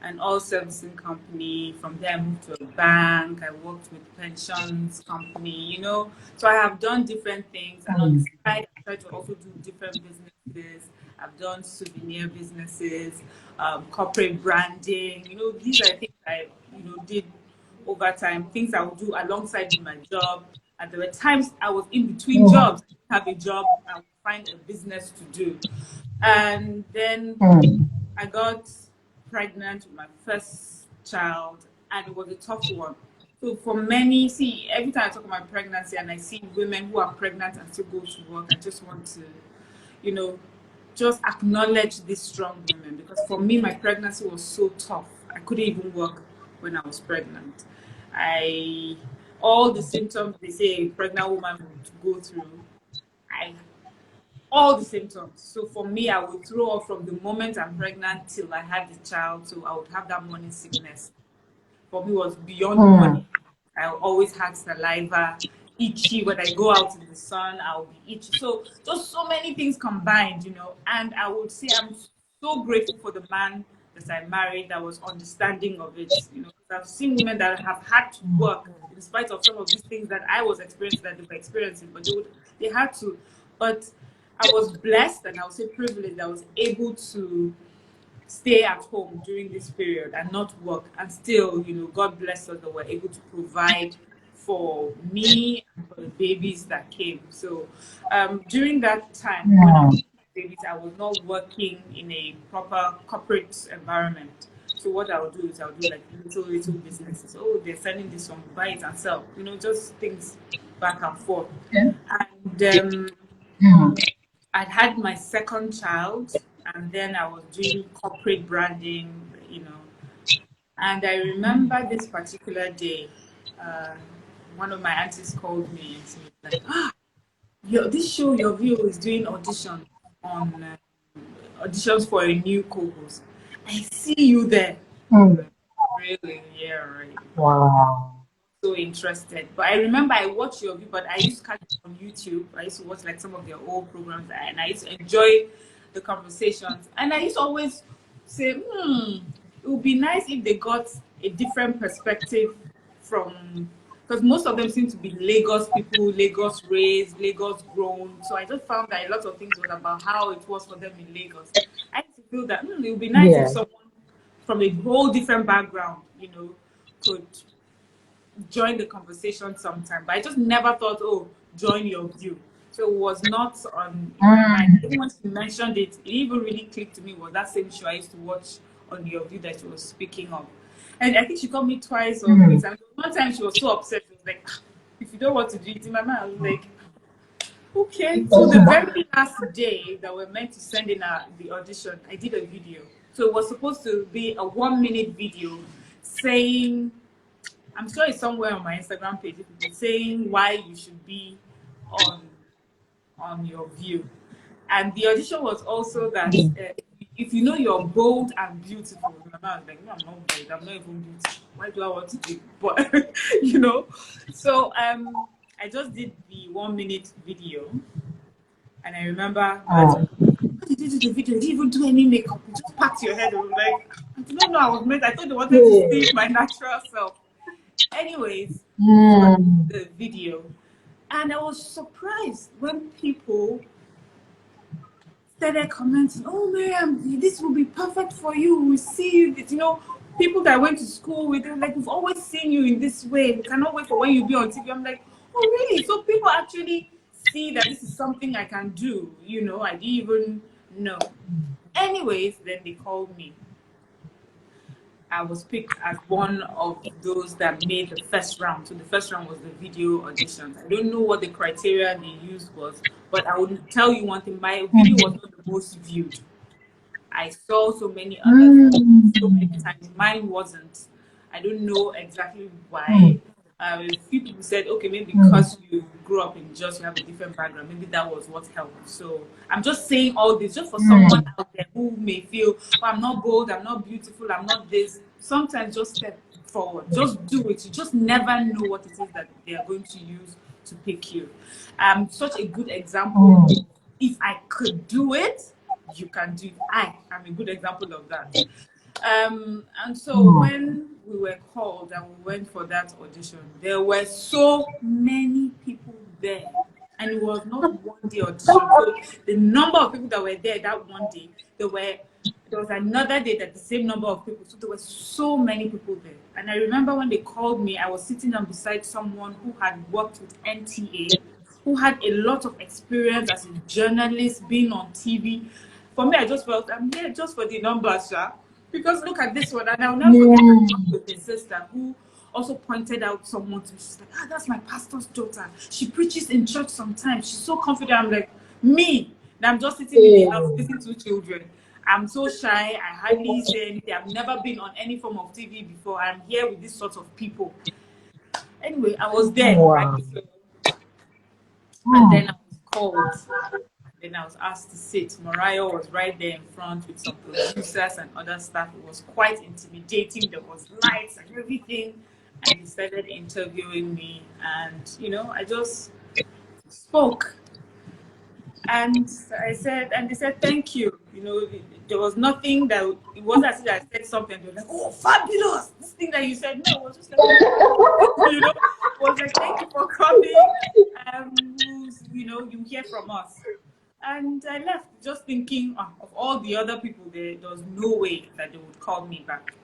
an oil servicing company. From there, I moved to a bank. I worked with pensions company. You know, so I have done different things, and on the side, I try to also do different businesses. I've done souvenir businesses, corporate branding. You know, these are things I did over time. Things I would do alongside my job. And there were times I was in between jobs. I didn't have a job. I would find a business to do. And then I got pregnant with my first child, and it was a tough one. So for many, every time I talk about pregnancy and I see women who are pregnant and still go to work, I just want to, just acknowledge these strong women, because for me, my pregnancy was so tough. I couldn't even work when I was pregnant. All the symptoms they say a pregnant woman would go through, all the symptoms. So for me, I would throw up from the moment I'm pregnant till I had the child. So I would have that morning sickness. For me, it was beyond morning. I always had saliva, itchy. When I go out in the sun, I'll be itchy. So just so many things combined, And I would say I'm so grateful for the man that I married that was understanding of it. I've seen women that have had to work in spite of some of these things that I was experiencing, that they were experiencing, but they had to. But I was blessed, and I would say privileged, that I was able to stay at home during this period and not work, and still, God bless us that we're able to provide for me and for the babies that came. So during that time, when I was babies, I was not working in a proper corporate environment. So what I'll do is I'll do like little businesses. Oh, they're selling this one, buy it and sell. Just things back and forth. Yeah. And I'd had my second child, and then I was doing corporate branding, And I remember this particular day, one of my aunties called me and said, like, this show, YOURVIEW, is doing auditions for a new co-host. I see you there. Really? Yeah, right. Wow. So interested. But I remember I watched YOURVIEW, but I used to catch it on YouTube. I used to watch like some of their old programs, and I used to enjoy the conversations. And I used to always say, it would be nice if they got a different perspective from, because most of them seem to be Lagos people, Lagos raised, Lagos grown. So I just found that a lot of things was about how it was for them in Lagos. I used to feel that it would be nice if someone from a whole different background, could join the conversation sometime. But I just never thought, join YOURVIEW. So it was not on my mind. Even when she mentioned it, it even really clicked to me was that same show I used to watch on YOURVIEW that she was speaking of. And I think she called me twice or three times. One time she was so upset. She was like, if you don't want to do it, in my mind, I was like, Okay, so the very last day that we're meant to send in the audition, I did a video. So it was supposed to be a 1-minute video saying, I'm sure it's somewhere on my Instagram page, saying why you should be on your view. And the audition was also that if you know you're bold and beautiful, and I was like, no, I'm not bold, I'm not even beautiful. Why do I want to be? But you know, so I just did the 1-minute video, and I remember how did you do the video? You didn't even do any makeup. You just packed your head. I was like, I didn't know I was made. I thought they wanted to see my natural self. Anyways, the video, and I was surprised when people started commenting, "Oh, Mariam, this will be perfect for you. We see you." You know, people that I went to school with, they're like, "We've always seen you in this way. We cannot wait for when you be on TV." I'm like, "Oh, really?" So people actually see that this is something I can do. You know, I didn't even know. Anyways, then they called me. I was picked as one of those that made the first round. So the first round was the video auditions. I don't know what the criteria they used was, but I would tell you one thing, my video was not the most viewed. I saw so many others so many times. Mine wasn't. I don't know exactly why. A few people said, okay, maybe because you grew up in Jos, you have a different background. Maybe that was what helped. So I'm just saying all this just for someone out there who may feel, oh, I'm not bold, I'm not beautiful, I'm not this. Sometimes just step forward. Just do it. You just never know what it is that they are going to use to pick you. Such a good example. If I could do it, you can do it. I am a good example of that. And so when we were called and we went for that audition, there were so many people there, and it was not one day audition. So the number of people that were there that one day, there was another day that the same number of people. So there were so many people there. And I remember when they called me, I was sitting down beside someone who had worked with NTA, who had a lot of experience as a journalist, being on TV. For me, I just felt I'm here just for the numbers, sir. Because look at this one, and I'll never forget with my sister who also pointed out someone to me. She's like, ah, that's my pastor's daughter. She preaches in church sometimes. She's so confident. I'm like, me. And I'm just sitting in the house listening to children. I'm so shy. I hardly say anything. I've never been on any form of TV before. I'm here with this sort of people. Anyway, I was there, right? So, and then I was called. Then I was asked to sit. Mariah was right there in front with some producers and other staff. It was quite intimidating. There was lights and everything. And he started interviewing me. And, you know, I just spoke. And I said, and they said, thank you. You know, there was nothing that, it wasn't as if I said something. They were like, oh, fabulous. This thing that you said, no, it was just like, you know, it was like, thank you for coming. You know, you hear from us. And I left just thinking of all the other people there was no way that they would call me back.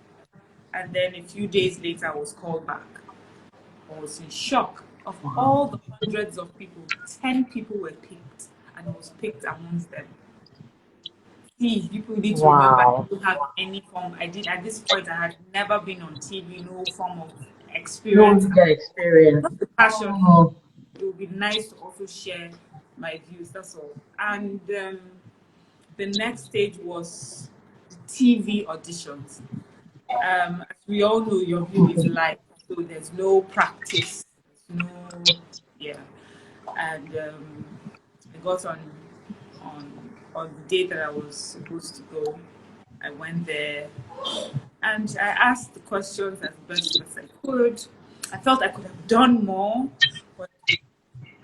And then a few days later, I was called back. I was in shock. Of all the hundreds of people, 10 people were picked, and I was picked amongst them. See, people need to remember I don't have any form. At this point, I had never been on TV, no form of experience. No experience. Not the passion. It would be nice to also share my views, that's all. And the next stage was the TV auditions. As we all know, your view is live, so there's no practice, there's no, yeah. And I got on the day that I was supposed to go. I went there and I asked the questions as best as I could. I felt I could have done more, but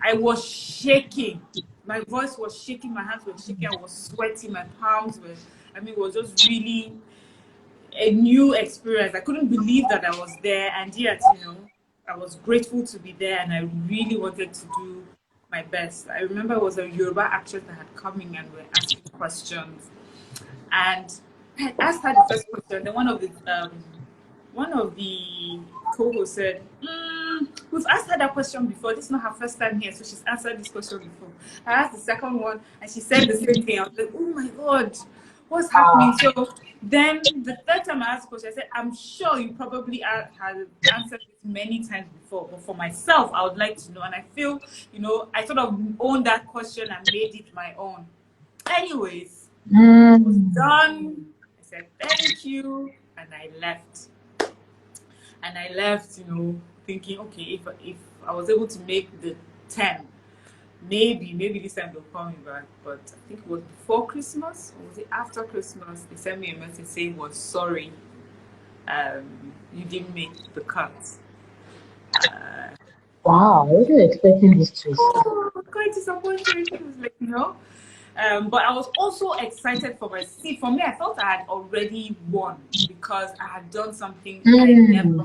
I was shaking. My voice was shaking, my hands were shaking, I was sweating, my palms were, it was just really a new experience. I couldn't believe that I was there, and yet, you know, I was grateful to be there, and I really wanted to do my best. I remember it was a Yoruba actress that had come in and were asking questions. And I asked her the first question, then one of the co-hosts said, we've asked her that question before. This is not her first time here, so she's answered this question before. I asked the second one, and she said the same thing. I was like, oh my God, What's happening? So then the third time I asked the question, I said, I'm sure you probably have answered this many times before, but for myself, I would like to know. And I feel, I sort of owned that question and made it my own. Anyways, it was done. I said, thank you. And I left. And I left, thinking, okay, if I was able to make the 10, maybe this time they'll call me back. But I think it was before Christmas, or was it after Christmas? They sent me a message saying, "Was sorry, you didn't make the cut." Wow, I wasn't expecting this twist. Oh, quite disappointed. It was like, but I was also excited for my seat. For me, I felt I had already won because I had done something I never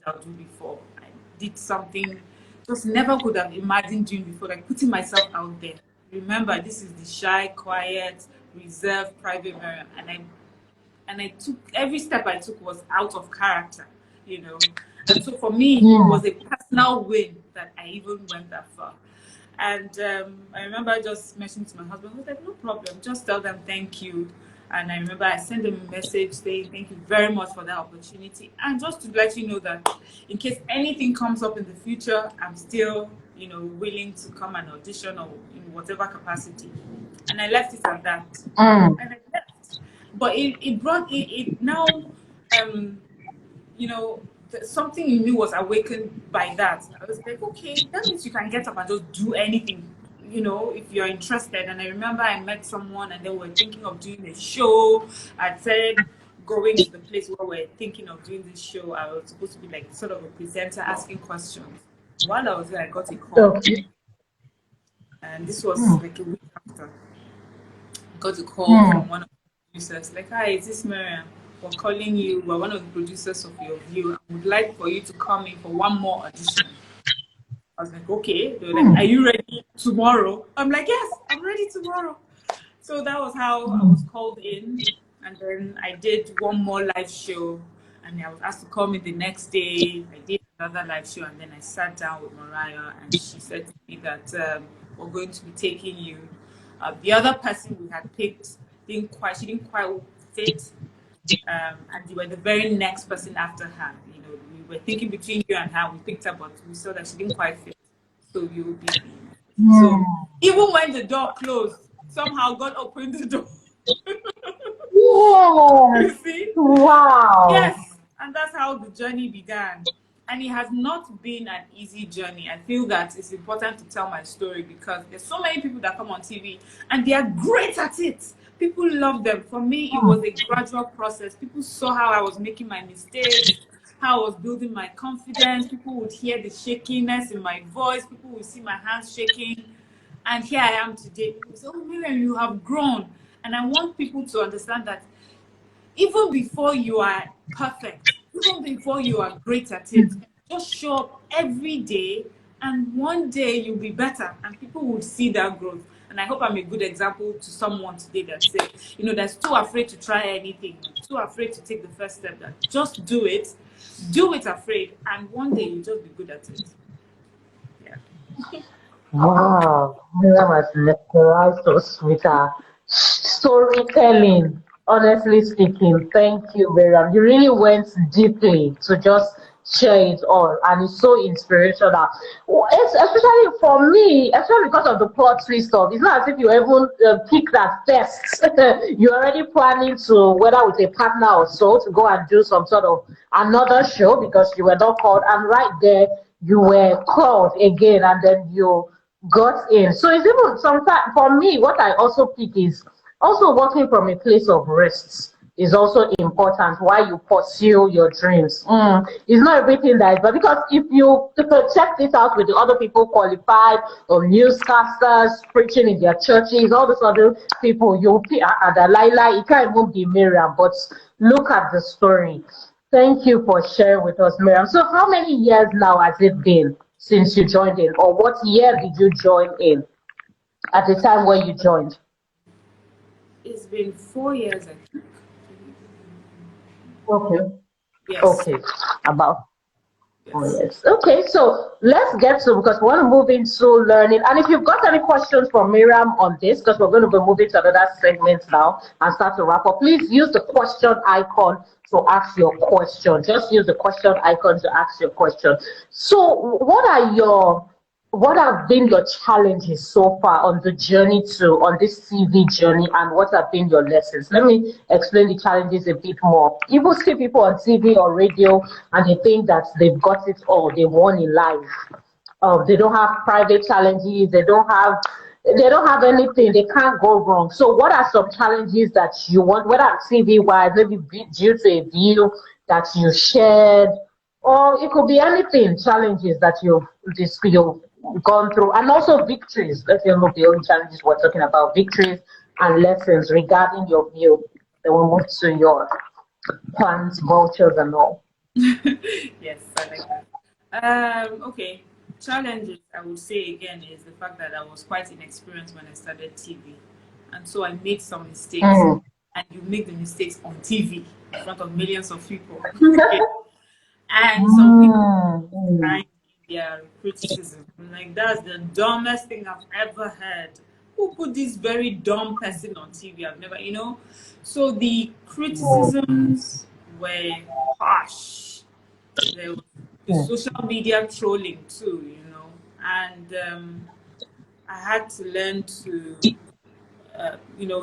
thought I'd do before. I did something just never could have imagined doing before, like putting myself out there. Remember, this is the shy, quiet, reserved, private Mariam, and I took every step I took was out of character, And so for me, it was a personal win that I even went that far. And I remember just mentioning to my husband, I was like, no problem, just tell them thank you. And I remember I sent them a message saying thank you very much for that opportunity. And just to let you know that in case anything comes up in the future, I'm still, willing to come and audition or in whatever capacity. And I left it at that. And I left. But it brought it now, something in me was awakened by that. I was like, okay, that means you can get up and just do anything, if you're interested. And I remember I met someone and they were thinking of doing a show. I said going to the place where we're thinking of doing this show. I was supposed to be like sort of a presenter asking questions. While I was there, I got a call. And this was like a week after. I got a call from one of the producers, like, hi, is this Mariam? We're calling you. We're one of the producers of Your View. I would like for you to come in for one more audition. I was like, okay. They were like, are you ready tomorrow? I'm like, yes, I'm ready tomorrow. So that was how I was called in. And then I did one more live show. And I was asked to come in the next day. I did another live show. And then I sat down with Mariah. And she said to me that we're going to be taking you. The other person we had picked she didn't quite fit. And you were the very next person after her. We were thinking between you and her. We picked her, but we saw that she didn't quite fit. So you would be. So even when the door closed, somehow God opened the door. You see? Wow. Yes, and that's how the journey began. And it has not been an easy journey. I feel that it's important to tell my story because there's so many people that come on TV and they are great at it. People love them. For me, it was a gradual process. People saw how I was making my mistakes, how I was building my confidence. People would hear the shakiness in my voice. People would see my hands shaking. And here I am today. People say, oh, Mariam, you have grown. And I want people to understand that even before you are perfect, even before you are great at it, just show up every day and one day you'll be better and people will see that growth. And I hope I'm a good example to someone today that says, that's too afraid to try anything, too afraid to take the first step, that just do it afraid, and one day you'll just be good at it. Yeah. Wow, Miriam has mesmerized us with her storytelling. Honestly speaking, thank you, Miriam. You really went deeply to just share it all, and it's so inspirational. Especially for me, especially because of the plot twist of it's not as if you even pick that first. You're already planning to, whether with a partner or so, to go and do some sort of another show because you were not called, and right there you were called again, and then you got in. So it's even sometimes for me, what I also pick is also working from a place of rest is also important while you pursue your dreams. It's not everything that is, but because if you check this out with the other people qualified or newscasters preaching in their churches, all these other people, you'll be at Delilah, it can't even be Miriam, but look at the story. Thank you for sharing with us, Miriam. So how many years now has it been since you joined in, or what year did you join in at the time when you joined? It's been 4 years, I think. Okay. Yes. Okay. About Oh, Yes. yes. Okay, so let's get to, because we want to move into learning. And if you've got any questions for Miriam on this, because we're going to be moving to another segment now and start to wrap up, please use the question icon to ask your question. Just use the question icon to ask your question. So, what have been your challenges so far on the journey on this CV journey, and what have been your lessons? Let me explain the challenges a bit more. You see people on TV or radio and they think that they've got it all, they won in life. They don't have private challenges, they don't have anything, they can't go wrong. So what are some challenges that you want, whether CV wise, maybe due to a view that you shared, or it could be anything, challenges that you've gone through, and also victories. Let's not the only challenges we're talking about, victories and lessons regarding your view. Then we'll move to your plans, vultures, and all. Yes, I like that. Okay. Challenges, I would say again, is the fact that I was quite inexperienced when I started TV. And so I made some mistakes. Mm, And you make the mistakes on TV in front of millions of people. And some people mm, mm. find their criticism. I'm like, that's the dumbest thing I've ever heard. Who put this very dumb person on TV? I've never, So the criticisms were harsh. There was the Mm. social media trolling too, and I had to learn to,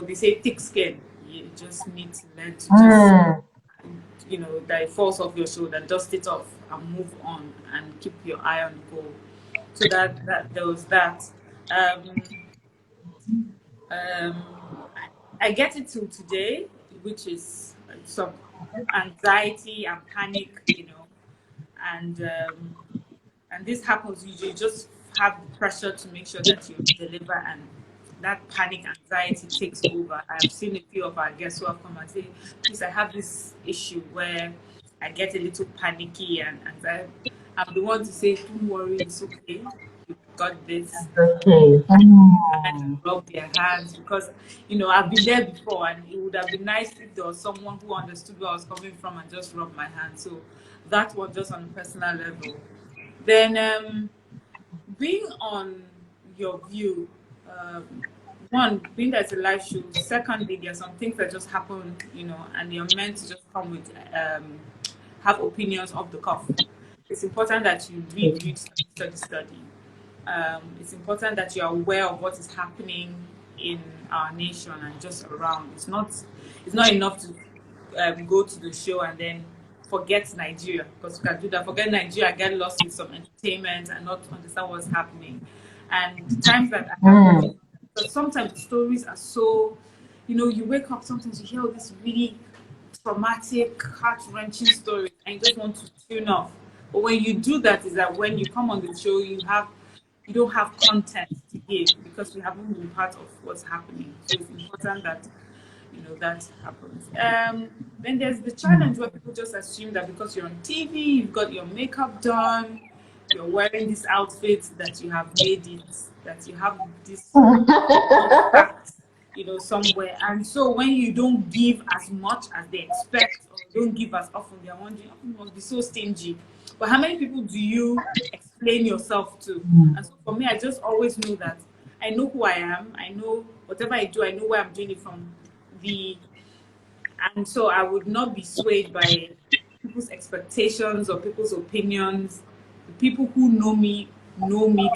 they say thick skin. You just need to learn to just, Mm. that it falls off your shoulder, dust it off, and move on, and keep your eye on the goal. So that there was that. Um, um, I get it to today, which is some anxiety and panic, and and this happens usually. Just have the pressure to make sure that you deliver, and that panic anxiety takes over. I've seen a few of our guests who have come and say, please, I have this issue where I get a little panicky, and I'm the one to say, don't worry, it's okay, you've got this. Okay. And Mm. rub their hands, because I've been there before, and it would have been nice if there was someone who understood where I was coming from and just rubbed my hand. So that was just on a personal level. Then being on Your View, one, being that it's a live show. Secondly, there are some things that just happen, and you're meant to just come with have opinions off the cuff. It's important that you read, study. It's important that you are aware of what is happening in our nation and just around. It's not enough to go to the show and then forget Nigeria, because you can do that. Forget Nigeria, get lost in some entertainment and not understand what's happening. And the times that I have Mm. gone, because sometimes the stories are so, you wake up, sometimes you hear all this really traumatic, heart-wrenching stories, and you just want to tune off. But when you do that, is that when you come on the show, you don't have content to give, because you haven't been part of what's happening. So it's important that that happens. Then there's the challenge where people just assume that because you're on TV, you've got your makeup done, you're wearing this outfit, that you have made it, that you have this contact, somewhere. And so when you don't give as much as they expect, or don't give as often, they're wondering, oh, you must be so stingy. But how many people do you explain yourself to? And so for me, I just always know that I know who I am. I know whatever I do, I know where I'm doing it from. And so I would not be swayed by people's expectations or people's opinions. The people who know me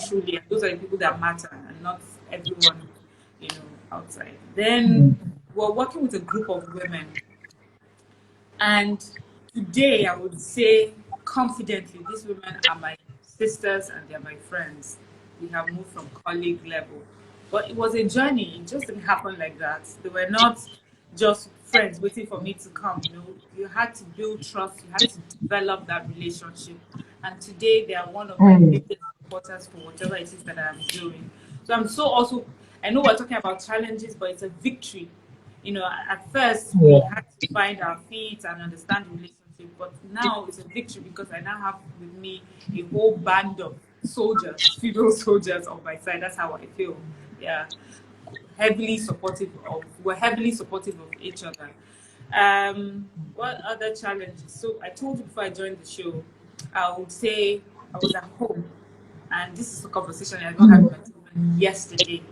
truly, and those are the people that matter, and not everyone, outside. Then we're working with a group of women, and today I would say confidently, these women are my sisters and they're my friends. We have moved from colleague level. But it was a journey. It just didn't happen like that. They were not just friends waiting for me to come. You had to build trust, you had to develop that relationship. And today they are one of my Mm. biggest supporters for whatever it is that I'm doing. So I'm so also, I know we're talking about challenges, but it's a victory. At first we Yeah. had to find our feet and understand the relationship, but now it's a victory because I now have with me a whole band of soldiers, female soldiers on my side. That's how I feel. Yeah, we're heavily supportive of each other. What other challenges? So I told you before I joined the show, I would say I was at home, and this is a conversation I got had with my children yesterday.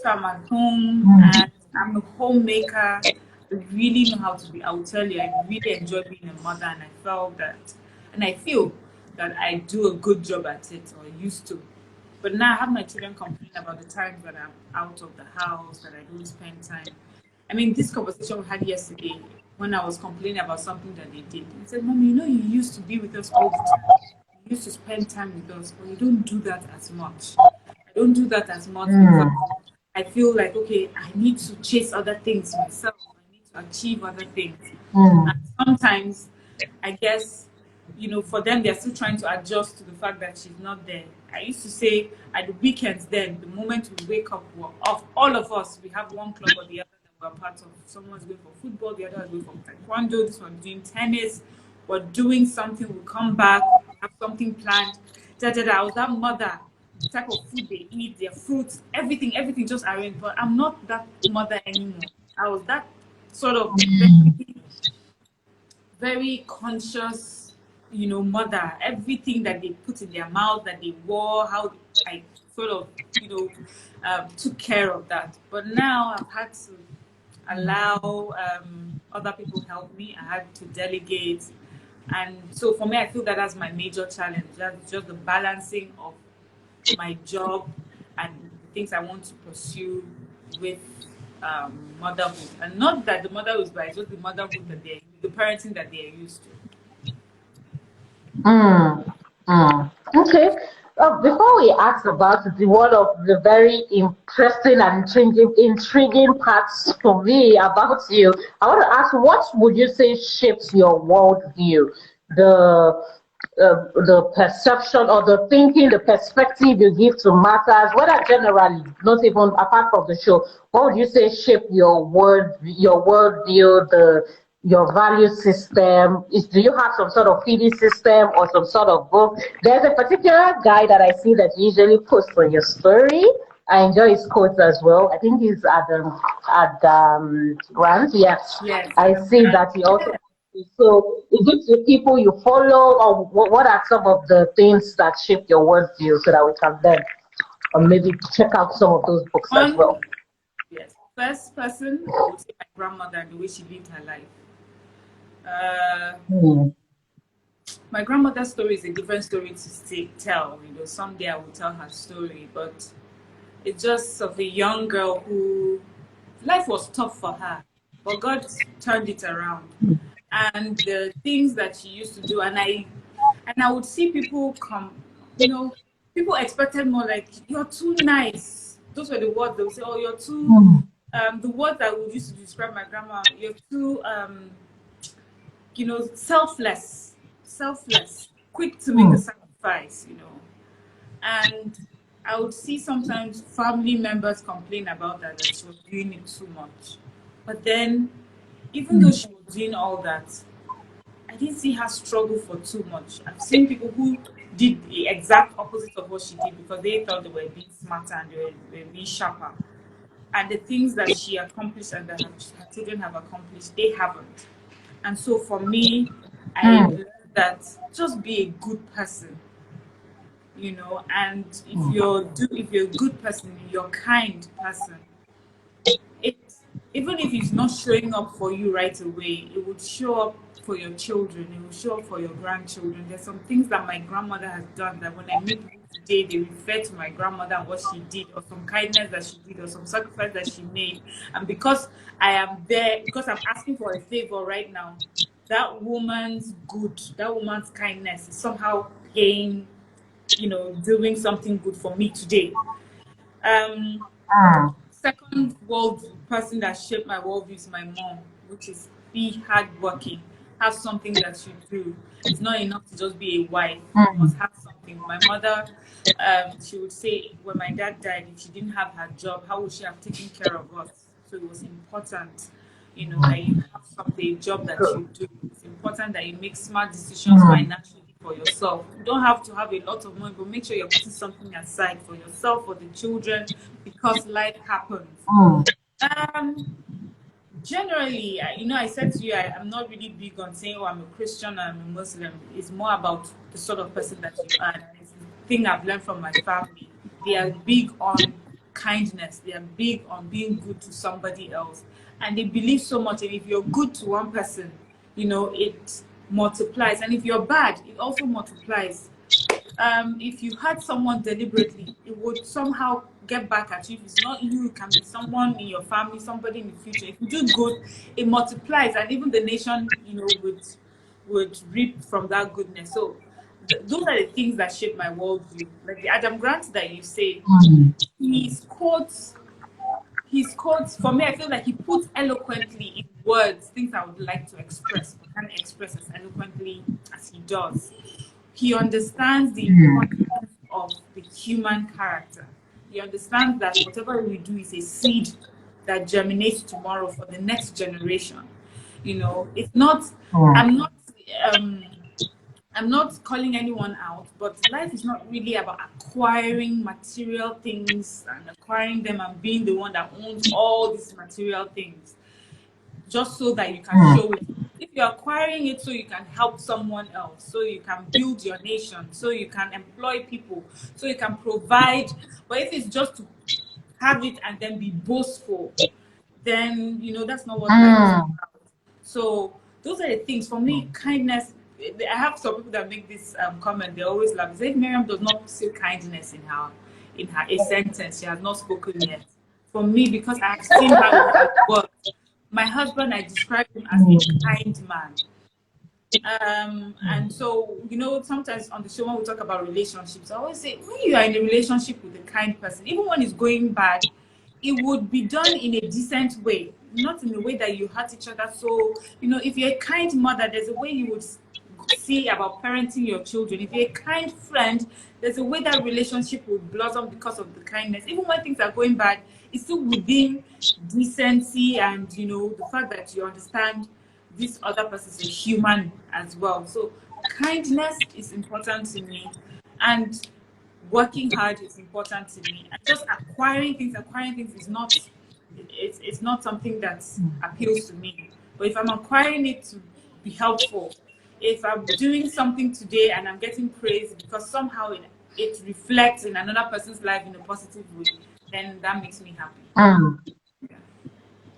So I'm at home and I'm a homemaker. I really know how to be. I will tell you, I really enjoy being a mother, and I felt that, and I feel that I do a good job at it, or used to. But now I have my children complain about the times that I'm out of the house, that I don't spend time. I mean, this conversation we had yesterday when I was complaining about something that they did. I said, Mommy, you know, you used to be with us all the time. You used to spend time with us, but you don't do that as much. I don't do that as much because I feel like, okay, I need to chase other things myself. I need to achieve other things. And sometimes, I guess, you know, for them, they're still trying to adjust to the fact that she's not there. I used to say at the weekends, then, the moment we wake up, we're off. All of us, we have one club or the other that we're part of. Someone's going for football, the other is going for taekwondo, this one's doing tennis. We're doing something, we come back, we have something planned. I was that mother, the type of food they eat, their fruits, everything just arranged. But I'm not that mother anymore. I was that sort of very conscious, you know, mother. Everything that they put in their mouth, that they wore, how I sort of, you know, took care of that. But now I've had to allow other people help me. I had to delegate. And so for me, I feel that that's my major challenge. That's just the balancing of my job and the things I want to pursue with motherhood. And not that the motherhood is bad, it's just the motherhood that the parenting that they're used to. Okay. Before we ask about the one of the very interesting and intriguing parts for me about you, I want to ask, what would you say shapes your worldview? The perception or the thinking, the perspective you give to matters, whether generally, not even apart from the show, what would you say shape your worldview, your value system? Do you have some sort of feeding system or some sort of book? There's a particular guy that I see that you usually post on your story. I enjoy his quotes as well. I think he's Adam Grant. Yes, Yes. I see that he also. So, is it the people you follow, or what are some of the things that shape your worldview, so that we can then maybe check out some of those books as well? Yes. First person, I would say my grandmother and the way she lived her life. My grandmother's story is a different story to tell. You know, someday I will tell her story, but it's just of a young girl who life was tough for her, but God turned it around. And the things that she used to do, and I would see people come, you know, people expected more, like, you're too nice. Those were the words they would say, oh, you're too, the word that we used to describe my grandma, you're too, you know, selfless, quick to make a sacrifice, you know. And I would see sometimes family members complain about that she was doing it too much. But then, even though she was doing all that, I didn't see her struggle for too much. I've seen people who did the exact opposite of what she did because they thought they were being smarter and they were being sharper. And the things that she accomplished and that her children have accomplished, they haven't. And so for me, I learned that just be a good person, you know. And if you're a good person, you're a kind person, even if it's not showing up for you right away, it would show up for your children, it will show up for your grandchildren. There's some things that my grandmother has done that when I meet people today, they refer to my grandmother and what she did, or some kindness that she did, or some sacrifice that she made. And because I am there, because I'm asking for a favor right now, that woman's kindness is somehow paying, you know, doing something good for me today. Second world person that shaped my worldview is my mom, which is be hardworking, have something that you do. It's not enough to just be a wife. You must have something. My mother, she would say when my dad died, if she didn't have her job, how would she have taken care of us? So it was important, you know, that you have something, a job that you do. It's important that you make smart decisions financially for yourself. You don't have to have a lot of money, but make sure you're putting something aside for yourself, for the children, because life happens. Generally, I said to you, I'm not really big on saying, oh, I'm a Christian, I'm a Muslim. It's more about the sort of person that you are. And it's the thing I've learned from my family. They are big on kindness. They are big on being good to somebody else. And they believe so much. And if you're good to one person, it multiplies. And if you're bad, it also multiplies. If you hurt someone deliberately, it would somehow get back at you. If it's not you, it can be someone in your family, somebody in the future. If you do good, it multiplies, and even the nation, would reap from that goodness. So those are the things that shape my worldview. Like the Adam Grant that you say, his quotes, for me, I feel like he puts eloquently in words things I would like to express, but can't express as eloquently as he does. He understands the importance of the human character. He understands that whatever we do is a seed that germinates tomorrow for the next generation. It's not. I'm not. I'm not calling anyone out, but life is not really about acquiring material things and acquiring them and being the one that owns all these material things just so that you can show it. If you're acquiring it so you can help someone else, so you can build your nation, so you can employ people, so you can provide, but if it's just to have it and then be boastful, then that's not what life is about. So those are the things. For me, kindness, I have some people that make this comment, they always laugh. They say if Mariam does not say kindness in her a sentence, she has not spoken yet. For me, because I have seen how it works. My husband, I describe him as a kind man. And so, sometimes on the show when we talk about relationships, I always say, when you are in a relationship with a kind person, even when it's going bad, it would be done in a decent way, not in a way that you hurt each other. So, if you're a kind mother, there's a way you would see about parenting your children. If you're a kind friend, there's a way that relationship would blossom because of the kindness. Even when things are going bad, it's still within decency and, the fact that you understand this other person is a human as well. So kindness is important to me, and working hard is important to me. And just acquiring things is not, it's not something that appeals to me. But if I'm acquiring it to be helpful, if I'm doing something today and I'm getting praise because somehow it reflects in another person's life in a positive way, then that makes me happy.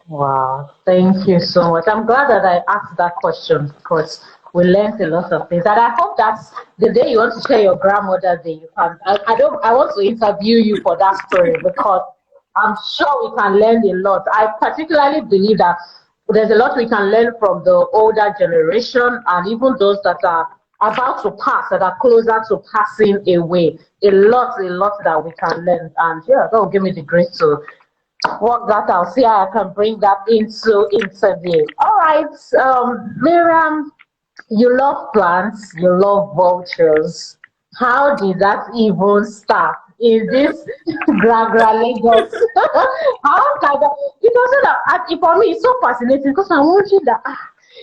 Wow, thank you so much. I'm glad that I asked that question because we learned a lot of things. And I hope that's the day you want to share your grandmother's day. You can. I want to interview you for that story because I'm sure we can learn a lot. I particularly believe that there's a lot we can learn from the older generation and even those that are about to pass, that are closer to passing away. A lot that we can learn. And yeah, that will give me the grace to work that out. See how I can bring that into interview. All right, Miriam, you love plants, you love vultures. How did that even start in this Gragra Lagos? How can that? For me, it's so fascinating because I'm wondering that,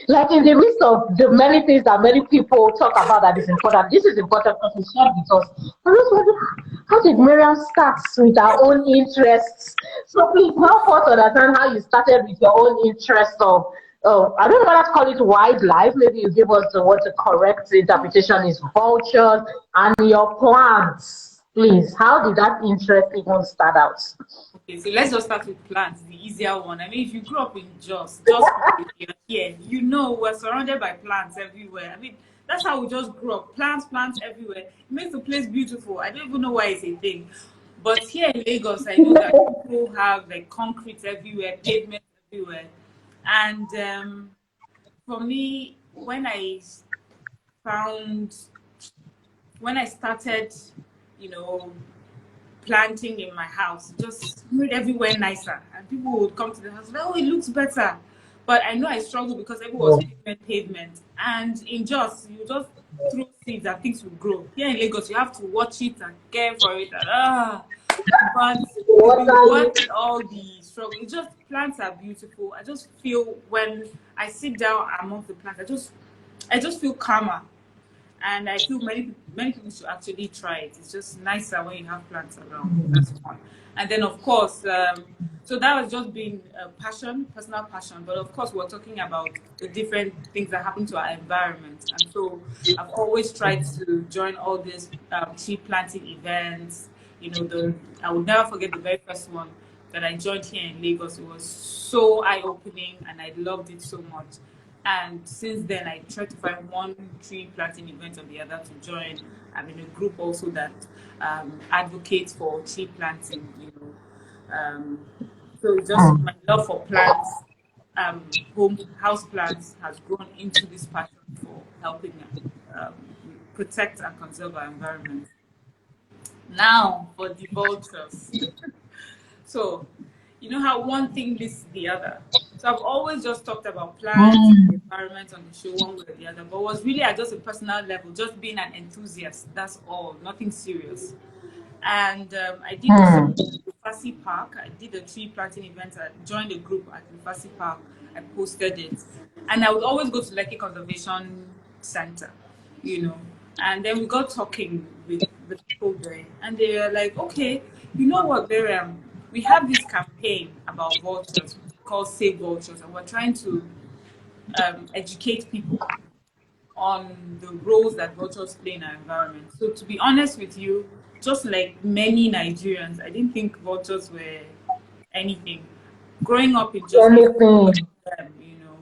like in the midst of the many things that many people talk about that is important, this is important because it's shared with us. I'm just wondering, how did Miriam start with her own interests? So please help us understand how you started with your own interest of, I don't know whether to call it wildlife. Maybe you give us what the correct interpretation is, vultures and your plants. Please, how did that interest even start out? Okay, so let's just start with plants, the easier one. I mean, if you grew up in Jos here, we're surrounded by plants everywhere. I mean, that's how we just grew up. Plants everywhere. It makes the place beautiful. I don't even know why it's a thing. But here in Lagos, I know that people have like concrete everywhere, pavement everywhere. And for me, when I started, planting in my house, just made everywhere nicer, and people would come to the house, oh, it looks better. But I know I struggled because everyone was pavement, and in Jos, you just throw seeds and things will grow. Here in Lagos, you have to watch it and care for it, but what all the struggle, it just, plants are beautiful. I just feel when I sit down among the plants, I just feel calmer. And I feel many people should actually try it. It's just nicer when you have plants around. That's one. And then, of course, so that was just being a passion, personal passion. But of course, we're talking about the different things that happen to our environment. And so I've always tried to join all these tree planting events. You know, I will never forget the very first one that I joined here in Lagos. It was so eye-opening, and I loved it so much. And since then, I try to find one tree planting event or the other to join. I'm in a group also that advocates for tree planting, you know. So it's just my love for plants, house plants has grown into this passion for helping protect and conserve our environment. Now for the vultures. So, you know how one thing leads to the other. So I've always just talked about plants and the environment on the show one way or the other, but it was really at just a personal level, just being an enthusiast. That's all, nothing serious. And I did Lufasi Park. I did a tree planting event. I joined a group at Lufasi Park. I posted it, and I would always go to Lekki Conservation Center, you know. And then we got talking with the people there, and they were like, "Okay, you know what, Mariam? We have this campaign about vultures called Save Vultures, and we're trying to educate people on the roles that vultures play in our environment." So to be honest with you, just like many Nigerians, I didn't think vultures were anything. Growing up in just them, you know,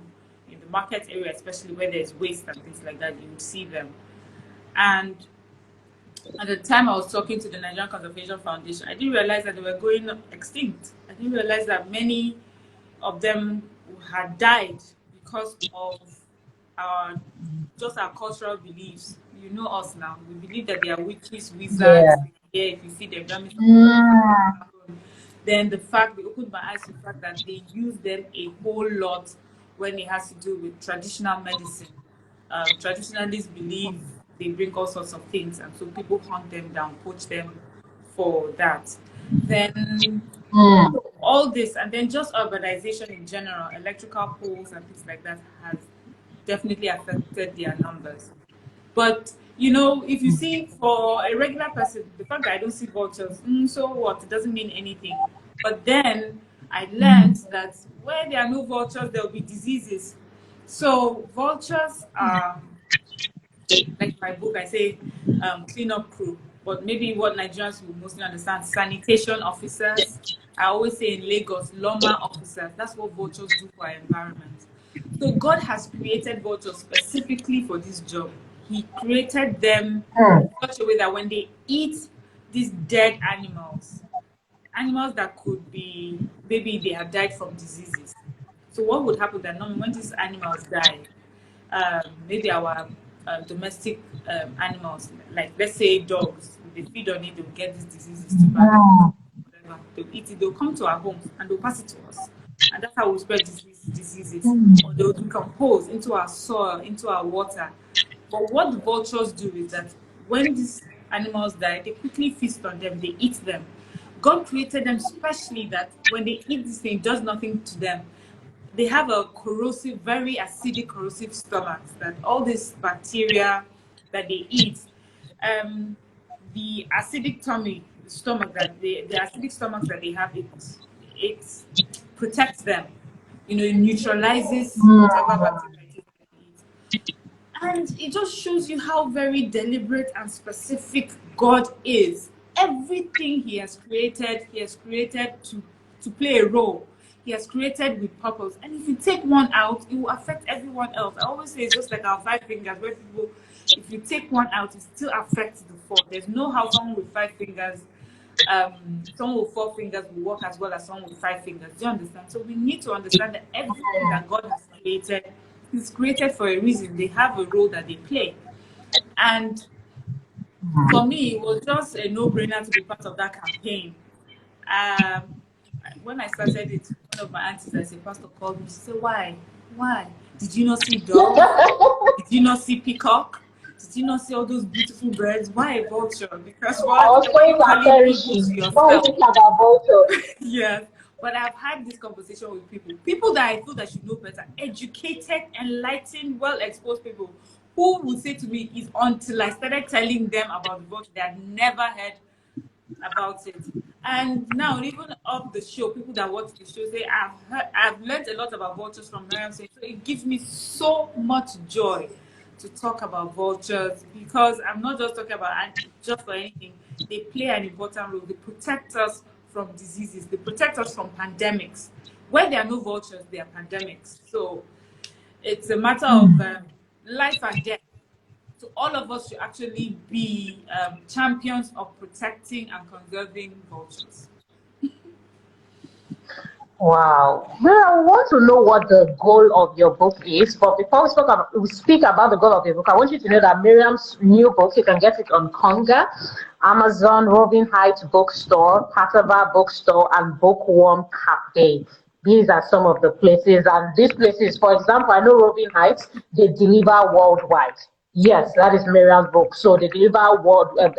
in the market area, especially where there's waste and things like that, you would see them. And at the time I was talking to the Nigerian Conservation Foundation, I didn't realize that they were going extinct. I didn't realize that many of them had died because of our cultural beliefs. You know us now. We believe that they are witches, wizards. Yeah, if you see them, that means then the opened my eyes to the fact that they use them a whole lot when it has to do with traditional medicine. Traditionalists believe they bring all sorts of things, and so people hunt them down, poach them for that. Then all this, and then just urbanization in general, electrical poles and things like that has definitely affected their numbers. But you know, if you see, for a regular person, the fact that I don't see vultures, so what? It doesn't mean anything. But then I learned that where there are no vultures, there will be diseases. So vultures are, like my book, I say cleanup crew. But maybe what Nigerians will mostly understand, sanitation officers. I always say in Lagos, Loma officers. That's what vultures do for our environment. So God has created vultures specifically for this job. He created them in such a way that when they eat these dead animals that could be, maybe they have died from diseases. So what would happen that normally when these animals die, maybe our domestic animals, like let's say dogs, if they feed on it, they'll get these diseases to whatever. They'll eat it, they'll come to our homes and they'll pass it to us. And that's how we spread diseases. Or they'll decompose into our soil, into our water. But what the vultures do is that when these animals die, they quickly feast on them, they eat them. God created them specially that when they eat this thing, it does nothing to them. They have a corrosive, very acidic, corrosive stomach, that all this bacteria that they eat, the acidic stomach that the acidic stomachs that they have, it protects them. You know, it neutralizes whatever bacteria it is. And it just shows you how very deliberate and specific God is. Everything He has created to play a role. He has created with purpose. And if you take one out, it will affect everyone else. I always say it's just like our 5 fingers, where people, if you take one out, it still affects the 4. There's no how someone with 5 fingers, someone with 4 fingers will work as well as someone with 5 fingers. Do you understand? So we need to understand that everything that God has created is created for a reason. They have a role that they play. And for me, it was just a no-brainer to be part of that campaign. When I started it, one of my aunties, as a pastor, called me. She said, "Why? Why? Did you not see dogs? Did you not see peacock? Did you not see all those beautiful birds? Why a vulture? Because what? I was going about vulture. Yes. But I've had this conversation with people that I feel that should know better, educated, enlightened, well-exposed people, who would say to me, "It's until I started telling them about the vulture, they had never heard about it." And now, even of the show, people that watch the show say, I've learned a lot about Vultures from Mariam. So it gives me so much joy to talk about Vultures, because I'm not just talking about just for anything. They play an important role. They protect us from diseases. They protect us from pandemics. Where there are no vultures, there are pandemics. So it's a matter of life and death. So all of us should actually be champions of protecting and conserving vultures. Wow. Well, I want to know what the goal of your book is. But before we speak about the goal of your book, I want you to know that Miriam's new book, you can get it on Konga, Amazon, Roving Heights Bookstore, Patabah Bookstore, and Bookworm Cafe. These are some of the places. And these places, for example, I know Roving Heights, they deliver worldwide. Yes, that is Miriam's book. So they deliver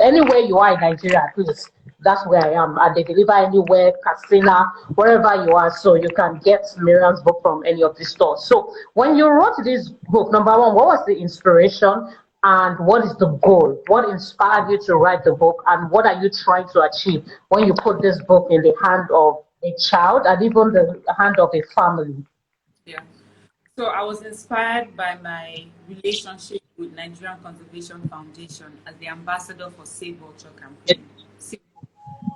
anywhere you are in Nigeria, please. That's where I am. And they deliver anywhere, Katsina, wherever you are. So you can get Miriam's book from any of the stores. So when you wrote this book, number one, what was the inspiration and what is the goal? What inspired you to write the book and what are you trying to achieve when you put this book in the hand of a child and even the hand of a family? Yeah. So I was inspired by my relationship with Nigerian Conservation Foundation as the ambassador for Save Vulture campaign.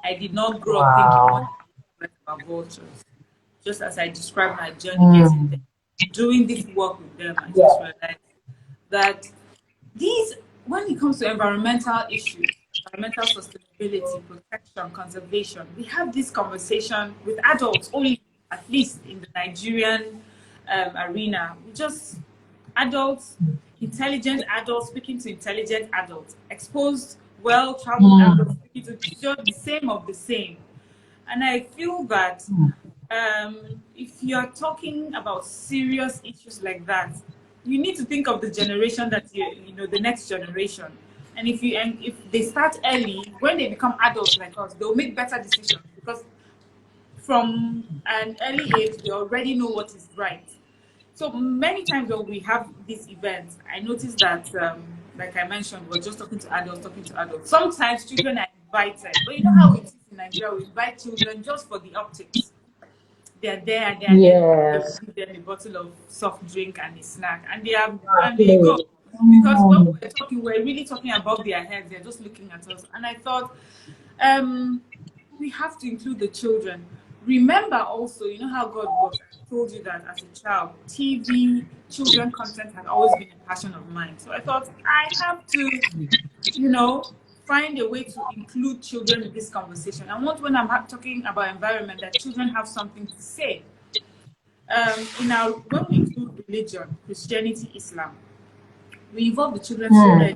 I did not grow up thinking about vultures. Just as I described my journey getting there, doing this work with them, I just realized that when it comes to environmental issues, environmental sustainability, protection, conservation, we have this conversation with adults only, at least in the Nigerian arena. We just adults, intelligent adults speaking to intelligent adults, exposed, well-traveled adults speaking to just the same of the same. And I feel that if you're talking about serious issues like that, you need to think of the generation that you know, the next generation. And if they start early, when they become adults like us, they'll make better decisions, because from an early age, they already know what is right. So many times when we have these events, I noticed that, like I mentioned, we're just talking to adults. Sometimes children are invited, but you know how it is in Nigeria, we invite children just for the optics. They're there, Yes. give them a bottle of soft drink and a snack, and they go. Because when we're talking, we're really talking above their heads. They're just looking at us. And I thought, we have to include the children. Remember also, you know how God works. I told you that as a child, TV, children content had always been a passion of mine. So I thought I have to, you know, find a way to include children in this conversation. I want, when I'm talking about environment, that children have something to say. When we include religion, Christianity, Islam, we involve the children so early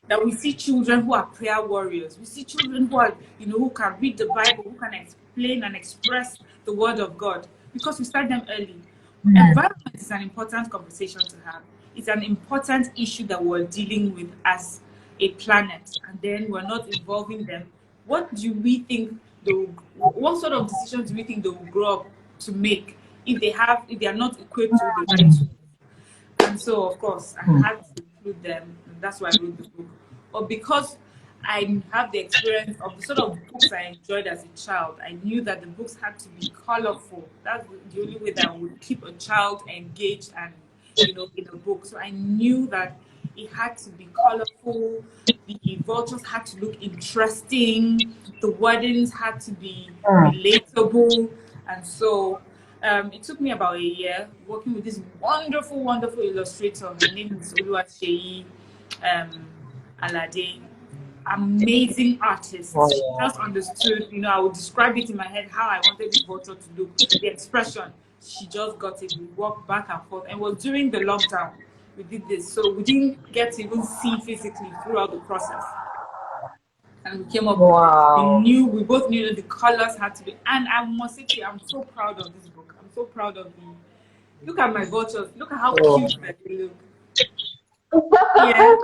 that we see children who are prayer warriors. We see children who are, you know, who can read the Bible, who can explain and express the word of God, because we start them early. Environment is an important conversation to have. It's an important issue that we're dealing with as a planet, and then we're not involving them. What do we think what sort of decisions do we think they will grow up to make if they are not equipped with the right tools? And so, of course, I had to include them, and that's why I wrote the book. But because I have the experience of the sort of books I enjoyed as a child, I knew that the books had to be colorful. That's the only way that I would keep a child engaged and, you know, in a book. So I knew that it had to be colorful. The vultures had to look interesting. The wordings had to be relatable. And so it took me about a year working with this wonderful, wonderful illustrator. Her name is Oluwaseyi Alade. Amazing artist. She just understood, you know, I would describe it in my head how I wanted this vulture to look. The expression, she just got it. We walked back and forth. And it was during the lockdown we did this. So we didn't get to even see physically throughout the process. And we came up with it. We both knew that the colors had to be. And I must say to you, I'm so proud of this book. I'm so proud of look at my vultures. Look at how cute they look. Yeah.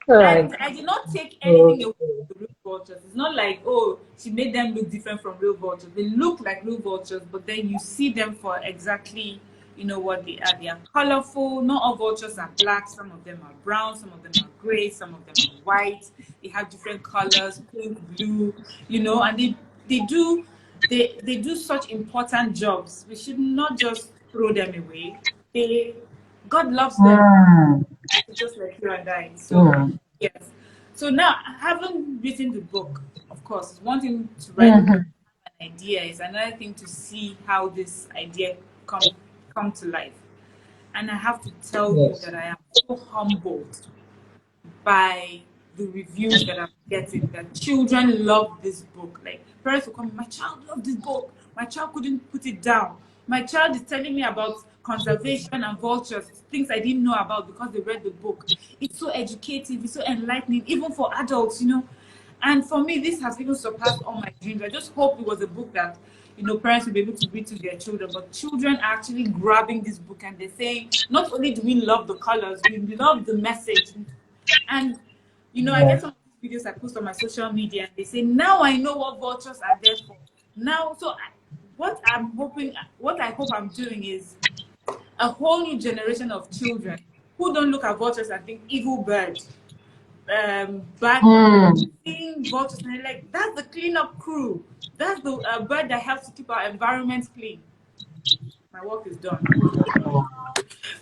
And I did not take anything away from the real vultures. It's not like, oh, she made them look different from real vultures. They look like real vultures, but then you see them for exactly, you know, what they are. They are colorful. Not all vultures are black. Some of them are brown. Some of them are gray. Some of them are white. They have different colors, pink, blue, you know, and they do they do such important jobs. We should not just throw them away. God loves them just like you and I. So yes. So now, having written the book, of course, it's one thing to write the book, an idea is another thing to see how this idea come to life. And I have to tell you that I am so humbled by the reviews that I'm getting, that children love this book. Like, parents will come, my child loved this book. My child couldn't put it down. My child is telling me about conservation and vultures, things I didn't know about because they read the book. It's so educative, it's so enlightening, even for adults, you know. And for me, this has even surpassed all my dreams. I just hope it was a book that, you know, parents will be able to read to their children, but children are actually grabbing this book and they're saying, not only do we love the colors, we love the message. And, you know, I get some videos I post on my social media and they say, now I know what vultures are there for. Now, so what I hope I'm doing is a whole new generation of children who don't look at vultures and think evil bird, bad seeing vultures and they're like, that's the cleanup crew. That's the bird that helps to keep our environment clean. My work is done.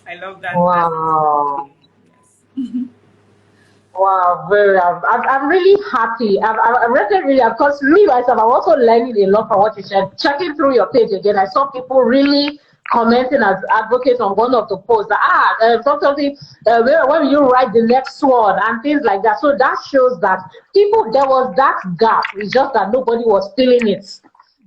I love that. Wow. Yes. Wow, I'm really happy. I'm really, because me myself, I'm also learning a lot from what you said. Checking through your page again, I saw people really commenting as advocates on one of the posts. Something, when you write the next one and things like that. So that shows that there was that gap. It's just that nobody was feeling it.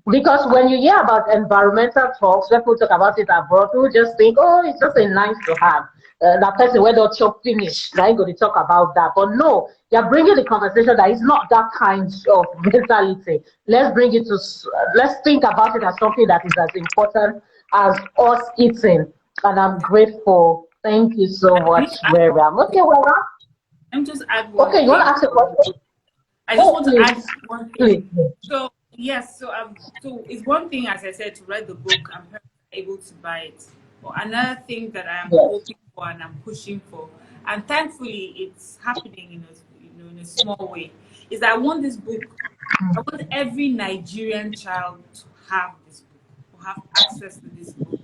Because when you hear about environmental talks, when people talk about it abroad, people just think, oh, it's just a nice to have. That person where they'll talk finish, right? Going to talk about that. But no, you're bringing the conversation that is not that kind of mentality. Let's bring it to, let's think about it as something that is as important as us eating. And I'm grateful. Thank you so much, Mariam. Okay, well, I'm just add one okay, thing. you want to ask a question? I just want to add one thing. Please. So yes, so it's one thing, as I said, to write the book and parents are able to buy it. But another thing that I am hoping for and I'm pushing for, and thankfully it's happening in a small way, is that I want this book. I want every Nigerian child to have this book, to have access to this book.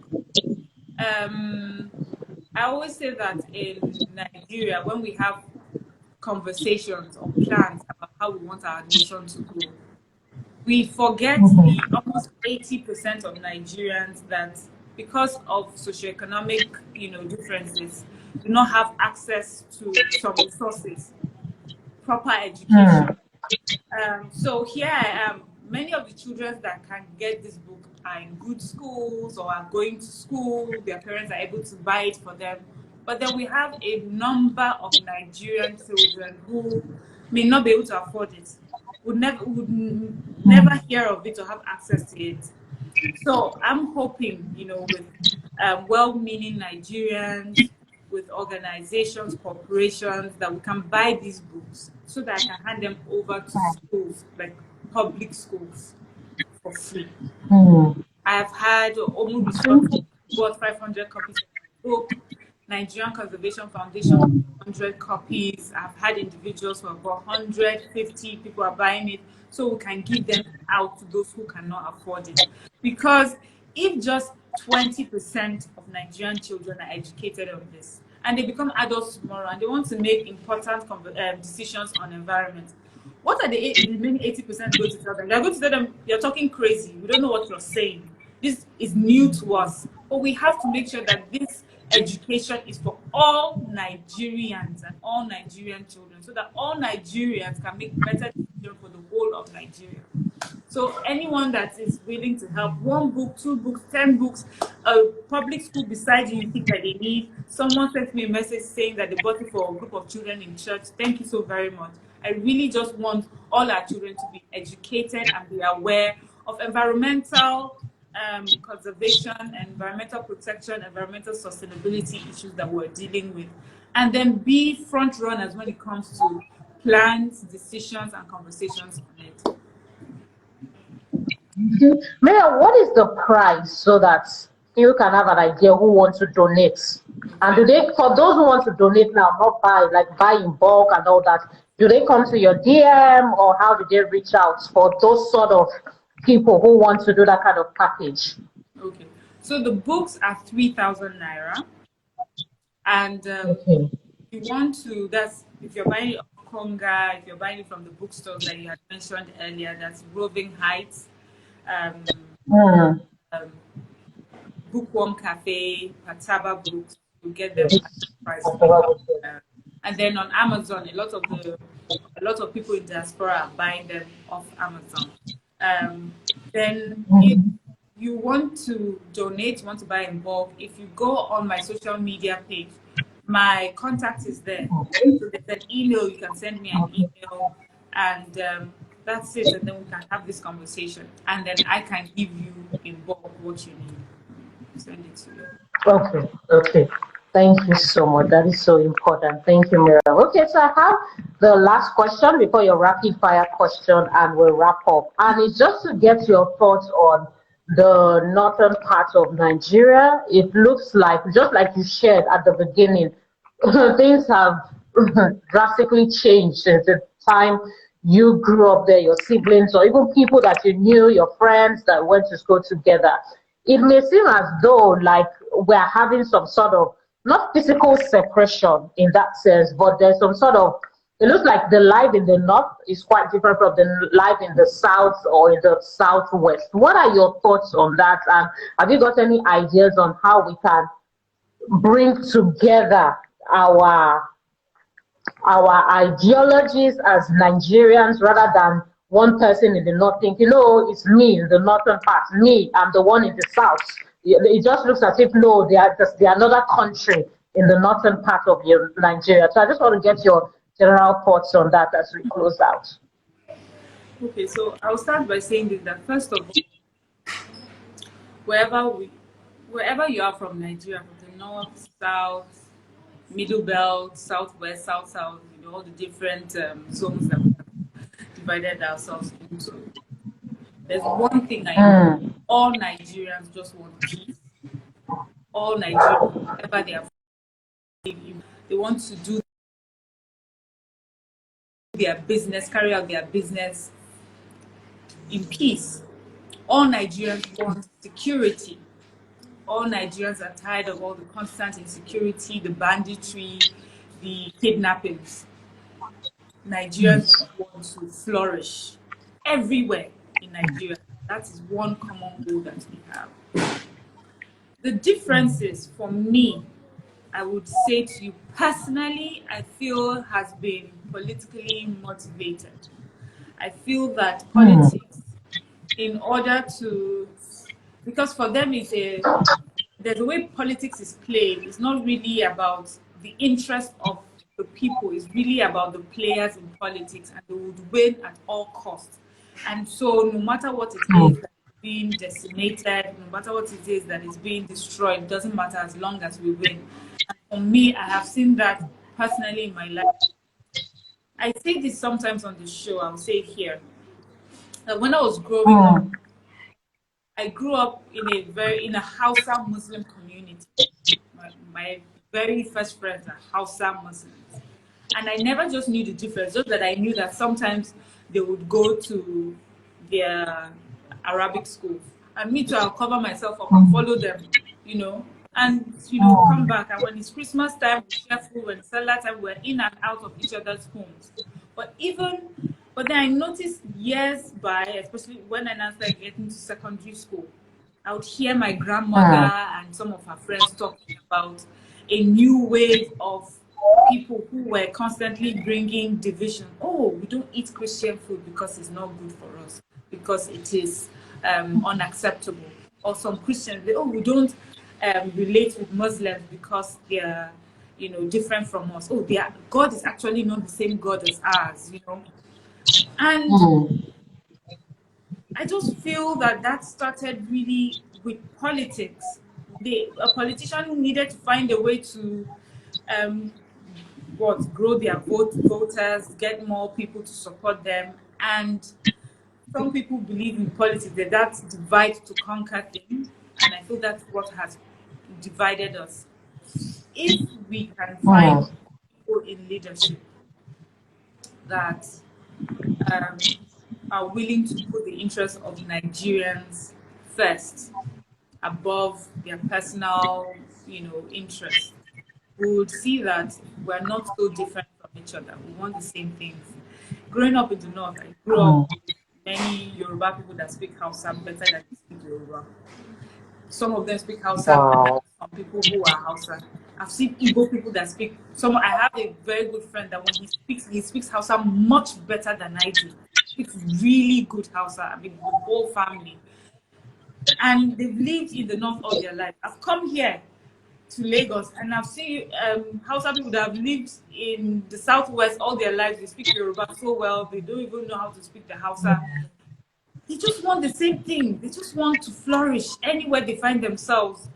I always say that in Nigeria, when we have conversations or plans about how we want our nation to grow, we forget the almost 80% of Nigerians that, because of socioeconomic, differences, do not have access to some resources, proper education. So here I am. Many of the children that can get this book are in good schools or are going to school. Their parents are able to buy it for them. But then we have a number of Nigerian children who may not be able to afford it, would never hear of it or have access to it. So I'm hoping, with well-meaning Nigerians, with organizations, corporations, that we can buy these books so that I can hand them over to schools, like public schools, for free. I have had almost bought 500 copies of the book. Nigerian Conservation Foundation, 100 copies. I've had individuals who have bought 150, people are buying it, so we can give them out to those who cannot afford it. Because if just 20% of Nigerian children are educated on this, and they become adults tomorrow, and they want to make important decisions on environment, what are the remaining 80% going to tell them? They're going to tell them, you're talking crazy, we don't know what you're saying. This is new to us. But we have to make sure that this education is for all Nigerians and all Nigerian children, so that all Nigerians can make better decisions for the whole of Nigeria. So anyone that is willing to help, 1 book, 2 books, 10 books, a public school beside you think that they need. Someone sent me a message saying that they bought it for a group of children in church. Thank you so very much. I really just want all our children to be educated and be aware of environmental conservation, environmental protection, environmental sustainability issues that we're dealing with, and then be front runners when it comes to plans, decisions, and conversations on it. Mayor, what is the price so that you can have an idea who wants to donate? And do they, for those who want to donate now, not buy in bulk and all that, do they come to your DM, or how do they reach out for those sort of people who want to do that kind of package? Okay. So the books are 3,000 naira. And Okay. you want to, that's if you're buying it on Konga, if you're buying it from the bookstores that you had mentioned earlier, that's Roving Heights, um, Mm. um, Bookworm Cafe, Patabah Books, you get them at Yes. the price That's point. what I was saying. And then on Amazon, a lot of people in diaspora are buying them off Amazon. Then if Mm. you want to donate, you want to buy in bulk, if you go on my social media page, my contact is there. Okay. So there's an email, you can send me an Okay. email, and that's it. And then we can have this conversation. And then I can give you in bulk what you need. Send it to you. Okay, okay. Thank you so much. That is so important. Thank you, Miriam. Okay, so I have the last question before your rapid fire question, and we'll wrap up. And it's just to get your thoughts on the northern part of Nigeria. It looks like, just like you shared at the beginning, things have drastically changed since the time you grew up there, your siblings, or even people that you knew, your friends that went to school together. It may seem as though like we're having some sort of not physical separation in that sense, but there's some sort of, it looks like the life in the north is quite different from the life in the south or in the southwest. What are your thoughts on that? And have you got any ideas on how we can bring together our ideologies as Nigerians rather than one person in the north thinking, no, it's me in the northern part, me, I'm the one in the south. It just looks as if, no, they are another country in the northern part of Nigeria. So I just want to get your general thoughts on that as we close out. Okay, so I'll start by saying this, that first of all, wherever wherever you are from Nigeria, from the north, south, middle belt, southwest, south, all the different zones that we have divided ourselves into. There's one thing I know: Mm. all Nigerians just want peace. All Nigerians, wherever they are, they want to do their business, carry out their business in peace. All Nigerians want security. All Nigerians are tired of all the constant insecurity, the banditry, the kidnappings. Nigerians Yes. want to flourish everywhere in Nigeria. That is one common goal that we have. The differences for me, I would say to you personally, I feel has been politically motivated. I feel that Mm. politics, in order to, because for them there's a way politics is played. It's not really about the interest of the people. It's really about the players in politics, and they would win at all costs. And so, no matter what it is Mm. that is being decimated, no matter what it is that is being destroyed, it doesn't matter as long as we win. And for me, I have seen that personally in my life. I say this sometimes on the show. I'll say it here. That when I was growing up, Mm. I grew up in a Hausa Muslim community. My very first friends are Hausa Muslims. And I never just knew the difference, just that I knew that sometimes they would go to their Arabic school. And me too, I'll cover myself up and follow them, and come back. And when it's Christmas time, we share food. When it's Salah time, we're in and out of each other's homes. But then I noticed years by, especially when I now started getting to secondary school, I would hear my grandmother and some of her friends talking about a new wave of people who were constantly bringing division. Oh, we don't eat Christian food because it's not good for us, because it is unacceptable. Or some Christians, we don't relate with Muslims because they're, different from us. Oh, God is actually not the same God as ours. And Mm. I just feel that started really with politics. A politician needed to find a way to grow their voters, get more people to support them. And some people believe in politics that divide to conquer thing. And I feel that's what has divided us. If we can find Mm. people in leadership that are willing to put the interests of Nigerians first above their personal, interests, we would see that we're not so different from each other. We want the same things. Growing up in the north, I grew up with many Yoruba people that speak Hausa better than they speak Yoruba. Some of them speak Hausa better than some people who are Hausa. I've seen Igbo people that speak. I have a very good friend that when he speaks Hausa much better than I do. He speaks really good Hausa. I mean, the whole family. And they've lived in the north all their life. I've come here to Lagos and I've seen Hausa people that have lived in the southwest all their lives. They speak Yoruba so well, they don't even know how to speak the Hausa. They just want the same thing. They just want to flourish anywhere they find themselves.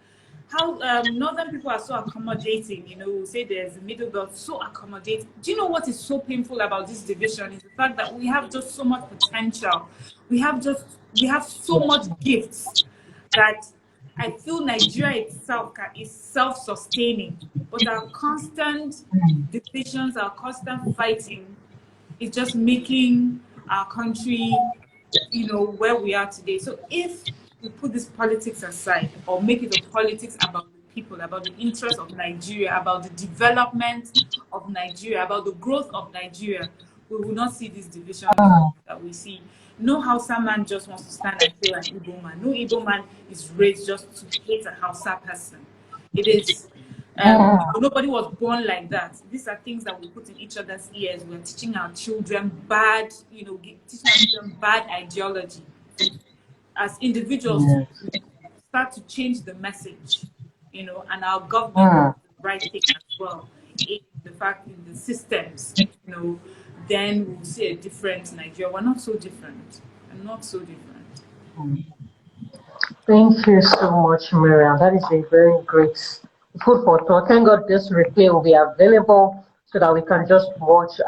How northern people are so accommodating, say there's a middle belt, so accommodating. Do you know what is so painful about this division is the fact that we have just so much potential. We have so much gifts that I feel Nigeria itself is self-sustaining, but our constant divisions, our constant fighting is just making our country, where we are today. So if we put this politics aside or make it a politics about the people, about the interests of Nigeria, about the development of Nigeria, about the growth of Nigeria, we will not see this division that we see. No Hausa man just wants to stand and kill an Igbo man. No Igbo man is raised just to hate a Hausa person. It is, nobody was born like that. These are things that we put in each other's ears. We're teaching our children bad, teaching our children bad ideology. As individuals, start to change the message, and our government does the right thing as well. In the systems, then we'll see a different Nigeria. We're not so different. We're not so different. Thank you so much, Mariam. That is a very great food for thought. Thank God this replay will be available so that we can just watch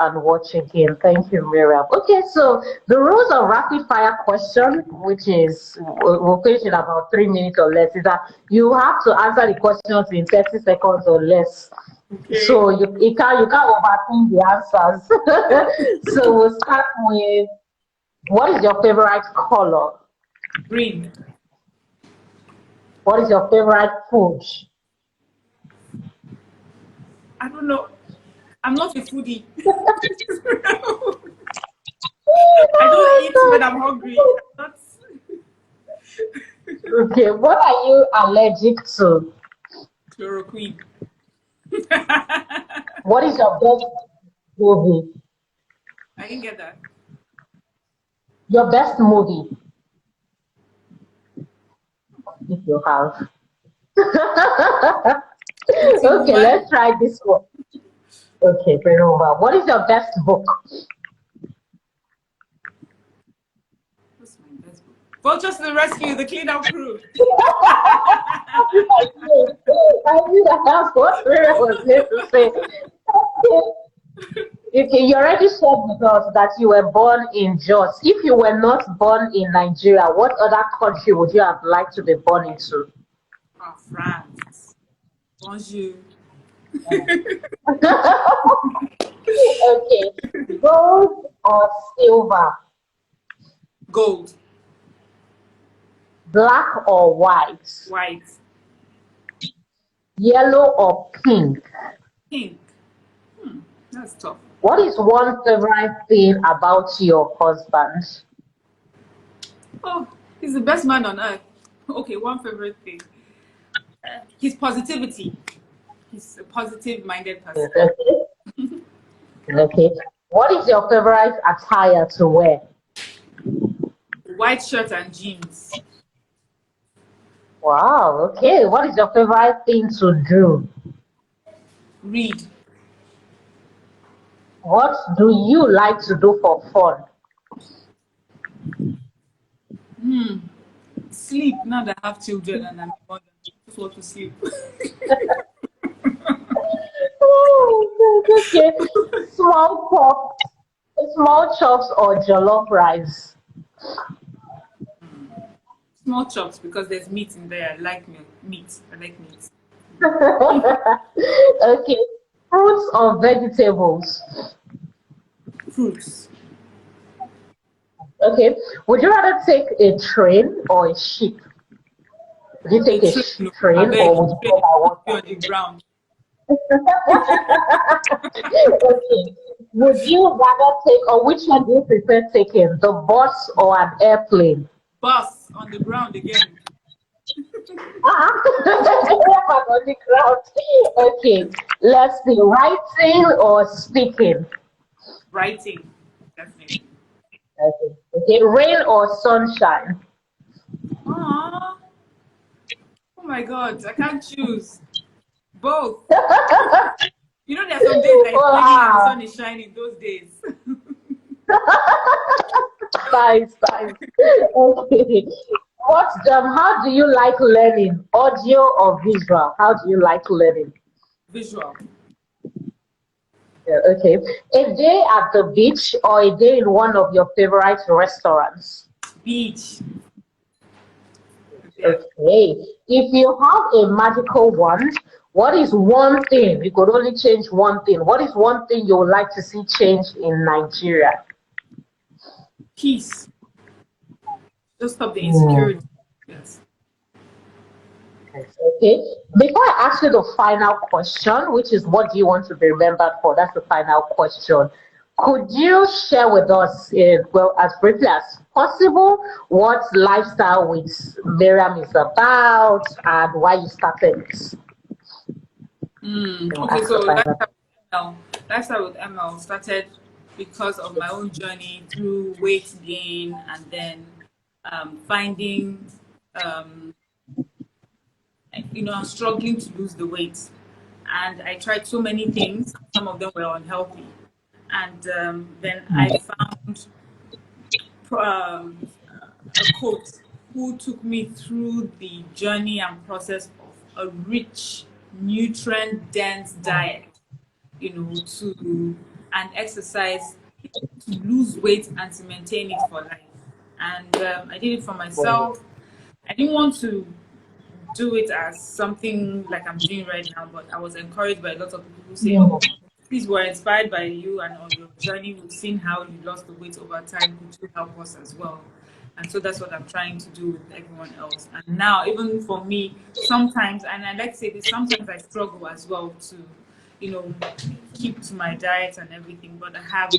again. Thank you, Mariam. Okay, so the rules of rapid fire question, which is we'll finish in about 3 minutes or less, is that you have to answer the questions in 30 seconds or less. Okay. So you can't overthink the answers. So we'll start with, what is your favorite color? Green. What is your favorite food? I don't know. I'm not a foodie. I don't eat when I'm hungry. Okay, what are you allergic to? Chloroquine. What is your best movie? I didn't get that. Your best movie, if you have. Okay, let's try this one. Okay, Perova. What is your best book? What's my best book? Vultures to the Rescue, the cleanup crew. I knew that's what Perova was going to say. Okay, you already shared with us that you were born in Jos. If you were not born in Nigeria, what other country would you have liked to be born into? Oh, France. Bonjour. Okay, gold or silver? Gold. Black or white? White. Yellow or pink? Pink. That's tough. What is one favorite thing about your husband? Oh, he's the best man on earth. Okay, one favorite thing. His positivity. He's a positive-minded person. Okay. Okay. What is your favorite attire to wear? White shirt and jeans. Wow, okay. What is your favorite thing to do? Read. What do you like to do for fun? Sleep. Now that I have children and I'm mother, I just want to sleep. Oh, okay. Small chops or jollof rice? Small chops, because there's meat in there. I like meat. I like meat. Okay. Fruits or vegetables? Fruits. Okay. Would you rather take a train or a ship? Would you A take a train, no, I train beg. or would you Train go by be water? on the ground. Okay. Would you rather take, or which one do you prefer taking, the bus or an airplane? Bus on the ground again. On the ground. Okay. Let's see. Writing or speaking? Writing, definitely. Okay. Okay. Rain or sunshine? Aww. Oh my God, I can't choose. Both. You know, there are some days that it's raining and the Wow. sun is shining. Those days. Nice, nice. Okay. How do you like learning? Audio or visual? How do you like learning? Visual. Yeah, okay. A day at the beach or a day in one of your favorite restaurants? Beach. Yeah. Okay. If you have a magical wand, what is one thing, you could only change one thing, what is one thing you would like to see change in Nigeria? Peace. Just stop the Hmm. insecurity. Yes. Okay. Before I ask you the final question, which is what do you want to be remembered for? That's the final question. Could you share with us, well, as briefly as possible, what lifestyle with Miriam is about and why you started it? Okay, Ask so the final. lifestyle with ML started because of my own journey through weight gain and then finding, um, I'm struggling to lose the weight. And I tried so many things, some of them were unhealthy. And then I found a coach who took me through the journey and process of a rich, nutrient dense diet, to and exercise to lose weight and to maintain it for life. And I did it for myself. I didn't want to do it as something like I'm doing right now, but I was encouraged by a lot of people who say, "Oh, please, we're inspired by you and on your journey. We've seen how you lost the weight over time. Could you help us as well?" And so that's what I'm trying to do with everyone else. And now, even for me, sometimes, and I like to say this, sometimes I struggle as well to, you know, keep to my diet and everything. But I have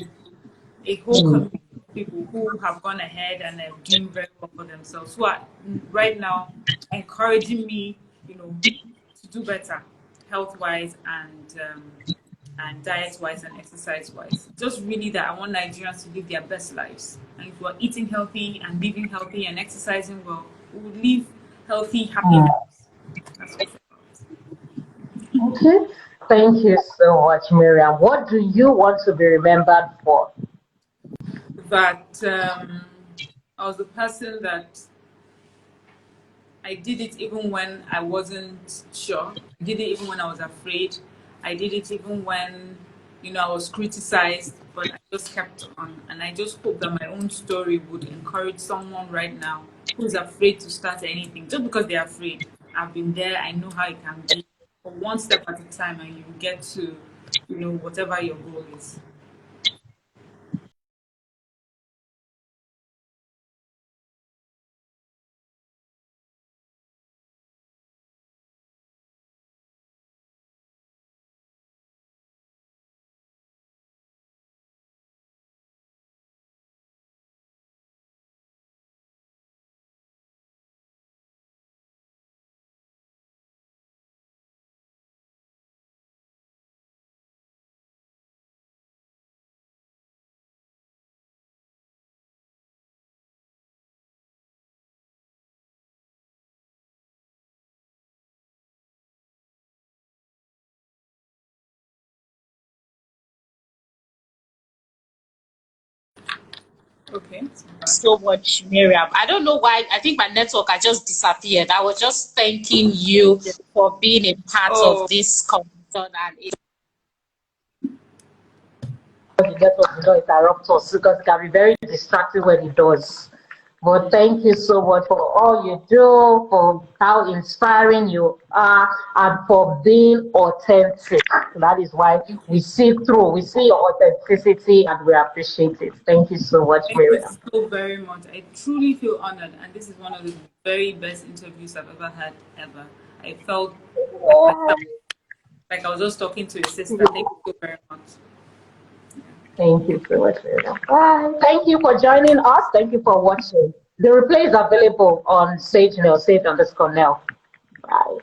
a whole community of people who have gone ahead and are doing very well for themselves, who are right now encouraging me, to do better, health wise and diet wise and exercise wise. Just really that I want Nigerians to live their best lives. And if we're eating healthy and living healthy and exercising well, we will live healthy, happy lives. That's what it's about. Okay. Thank you so much, Miriam. What do you want to be remembered for? That I was the person that I did it even when I wasn't sure. I did it even when I was afraid. I did it even when, I was criticized, but I just kept on. And I just hope that my own story would encourage someone right now who's afraid to start anything just because they're afraid. I've been there, I know how it can be. But one step at a time, and you get to, whatever your goal is. Okay, so back. So much, Miriam. I don't know why. I think my network I just disappeared. I was just thanking you Yeah. for being a part of Oh, this conversation, and The network will not interrupt us because it can be very distracting when it does. Well, thank you so much for all you do, for how inspiring you are, and for being authentic. That is why we see through, we see your authenticity, and we appreciate it. Thank you so much, Thank you Miriam. so very much. I truly feel honored, and this is one of the very best interviews I've ever had, ever. I felt like myself, like I was just talking to a sister. Thank you so very much. Thank you so much, Miriam. Bye. Thank you for joining us. Thank you for watching. The replay is available on SAGENEL, Sage_Nel. Bye.